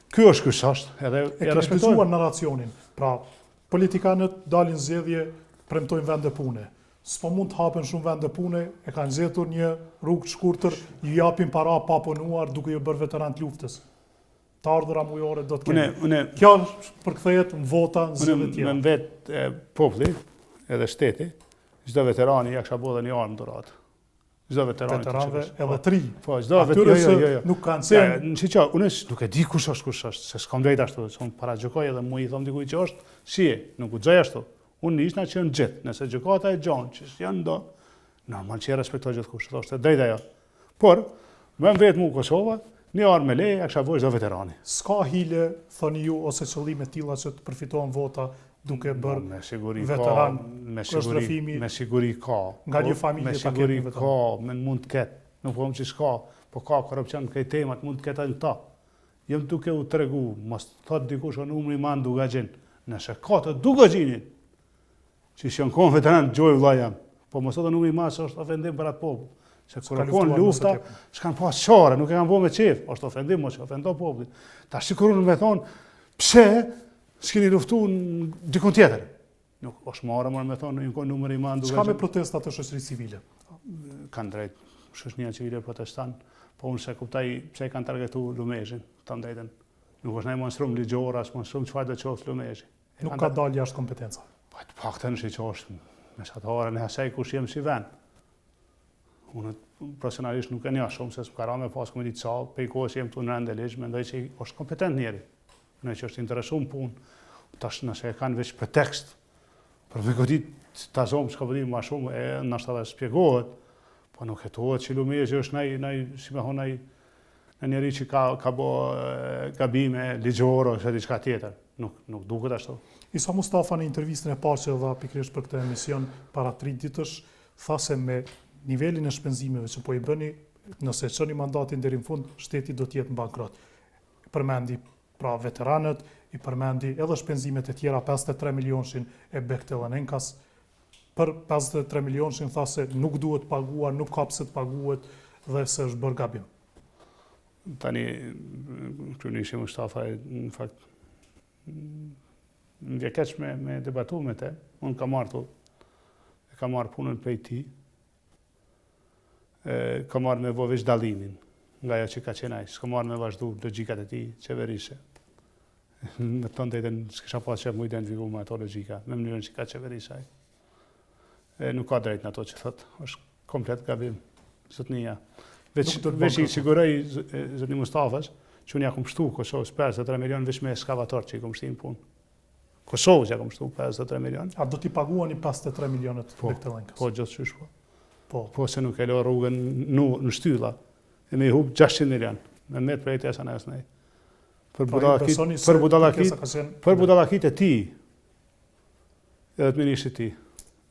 Ky është edhe e respektuar narracionin. Pra, politikanët dalin zgjedhje, premtojnë vende pune. S'po mund të hapen shumë vende pune, e kanë zgjedhur një rrugë të shkurtër, ju japin para pa punuar duke ju bërë veteran të luftës. Të ardhura mujore do të kemi. Kjo përkthehet në vota në zgjedhje tjera. Në vetë populli, edhe shteti, çdo veterani ja kisha bërë një armë dorat. Çdo veteranëve edhe tri. Po, çdo veteran nuk kanë sen. Unë nuk e di kush është, se s'kam drejt ashtu, son para gjykoj edhe mua i them dikujt që është, si e, nuk u xhaj ashtu. Unë ishna që në gjithë, nëse gjykata e gjon, që janë do, normal që e respektoj gjithkush, thoshte drejt ajo. Por, më vetë mu Kosova, një armë me leje, kisha bërë çdo veterani. S'ka hile, thoni ju, ose qëllime tilla që të përfitohen vota duke bërë veteran, me siguri ka. Nga një familje me siguri ka, mund të ketë, nuk po që s'ka, po ka korrupsion në këto temat, mund të ketë edhe ta. Jam duke u tregu, mos thot dikush on umri man dugaxhin, nëse ka të dugaxhinit, që janë kon veteran gjoj vëlla jam, po mos thotë numri mas është ofendim për atë popull. Se kur ka lufta, s'kan pas çare, nuk e kanë bërë me çef, është ofendim mos ofendo popullin. Tash sigurisht më thon, pse s'keni luftu dikun tjetër. Nuk është marrë më thonë një kohë numër i madh duke. Çka me protestat të shoqërisë civile? Kanë drejt shoqëria civile protestan, po unë se kuptoj pse kanë targetuar Lumezhin, të drejtën. Nuk është ndaj monstrum ligjor as monstrum çfarë do të qoftë Lumezhi. Nuk ka dalë jashtë kompetenca. Po të paktën si është mesatare në asaj kush jem si vend. Unë profesionalisht nuk e njoh shumë se s'ka rënë pas komë ditë sa, pe kohës jem tu në randelish, mendoj se është kompetent njëri. Në që është interesuar punë, tash nëse kanë veç pretekst për me godit ta zomë s'ka vëdim ma shumë e nështë edhe spjegohet, po nuk hetohet që Lumezhi është si me thonë në njeri që ka bo gabime ligjore ose diçka tjetër. Nuk duket ashtu. Isa Mustafa në intervistën e parë që dha pikërisht për këtë emision para 3 ditësh, tha se me nivelin e shpenzimeve që po i bëni, nëse çoni mandatin deri në fund, shteti do të jetë në bankrot. Përmendi pra veteranët, i përmendi edhe shpenzimet e tjera, 53 milionshin e Bektelenenkas. Për 53 milionshin tha se nuk duhet paguar, nuk ka pse të paguhet dhe se është bërë gabim. Tani, kryeministri Mustafa, në fakt, në vjekeq me debatu me te, unë ka marrë punën prej ti, ka marrë me vovesh dalimin, nga jo që ka qenaj, s'ka marrë me vazhdu logjikat e ti qeverishe. Me tonë të jetën, s'kisha pas që mu identifiku me ato logjika, me mënyrën që ka qeverisaj. Nuk ka drejt në ato që thot, është komplet gabim, zotnia. Veç i siguroj zotni Mustafas, që unë ja kom shtu Kosovës 53 milion veç me eskavator që i kom shtin punë. Kosovës ja kom shtu 53 milion. A do t'i paguani 53 milionët Bektelenkas? Po, gjithë qysh po. Po, se nuk e lo rrugën në shtylla, e me i hub 600 milion, me metë prej të esan e esnej. Për budallakit e ti, edhe të ministri ti,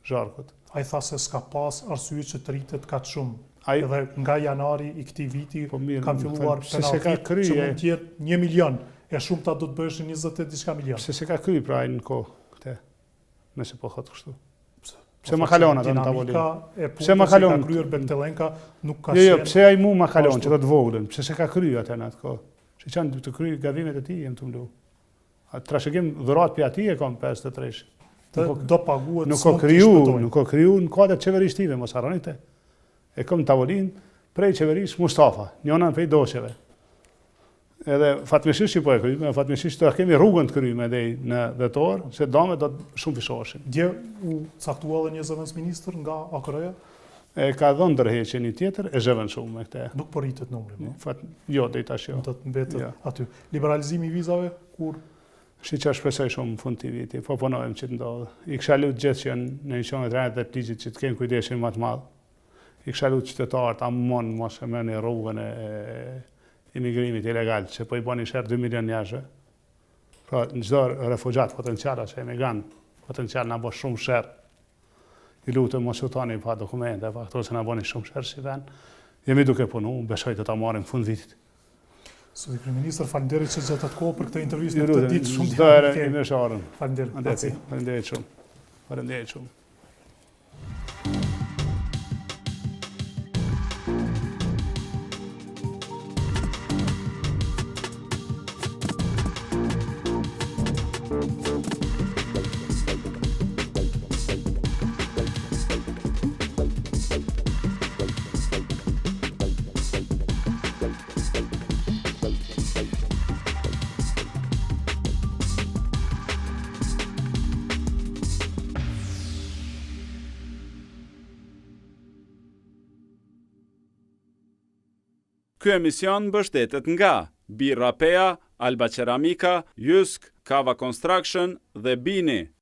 Zharkut. A i tha se s'ka pas arsye që të rritet ka të shumë. Edhe nga janari i këtij viti kanë filluar penaltit që mund tjetë 1 milion, e shumë ta do të bëheshin 20 e diçka milion. Pse se ka kry pra në kohë këte, nëse po thotë kështu. Pse ma kalon atë në tavolinë? Dinamika e punës që ka kryer Bektelenka nuk ka qenë. Jo, pse ai mu ma kalon që do të voglën, pse se ka kry atë në atë kohë. Që kanë të kry gabimet e tij jem të mlu. Atë trashëgim dhurat për ati e kam 53. Do paguhet. Nuk ka kriju në kuadër qeveristive, mos harroni te. E kom tavolinë prej qeverisë Mustafa, njënën prej dosheve. Edhe fatmirësisht që po e kryjme, fatmirësisht të kemi rrugën të kryjme dhe në vetor, se dame do të shumë fishoheshin. Dje u caktua dhe një zëvendësministër nga AKR-ja? E ka dhënë ndërheqje një tjetër e zhvendësuar me këtë. Nuk po rritet numri, po. Jo, deri tash jo. Do të mbetet Jo. aty. Liberalizimi i vizave kur Shi që shpresoj shumë në fund të viti, po punojmë që të ndodhë. I kisha lutë gjithë që në inqonet rrët dhe ligjit që të kenë kujdesin më të madhë. I kisha lutë qytetarët amon mos e merrni rrugën e imigrimit ilegal, që po i bani sherë 2 milion njerëzve. Pra, në çdo refugjat potencial ose emigrant potencial na bë shumë sherë. I lutëm mos u tani pa dokumente, pa këto se na bani shumë sherë si vend. Jemi duke punu, besoj të ta marrim fund vitit. Zoti Kryeministër, faleminderit që gjatë atë kohë për këtë intervistë në këtë ditë shumë çdo herë i mëshorën. Faleminderit. Faleminderit shumë. Faleminderit shumë. Ky emision mbështetet nga Birra Pea, Alba Ceramika, Jysk, Kava Construction dhe Bini.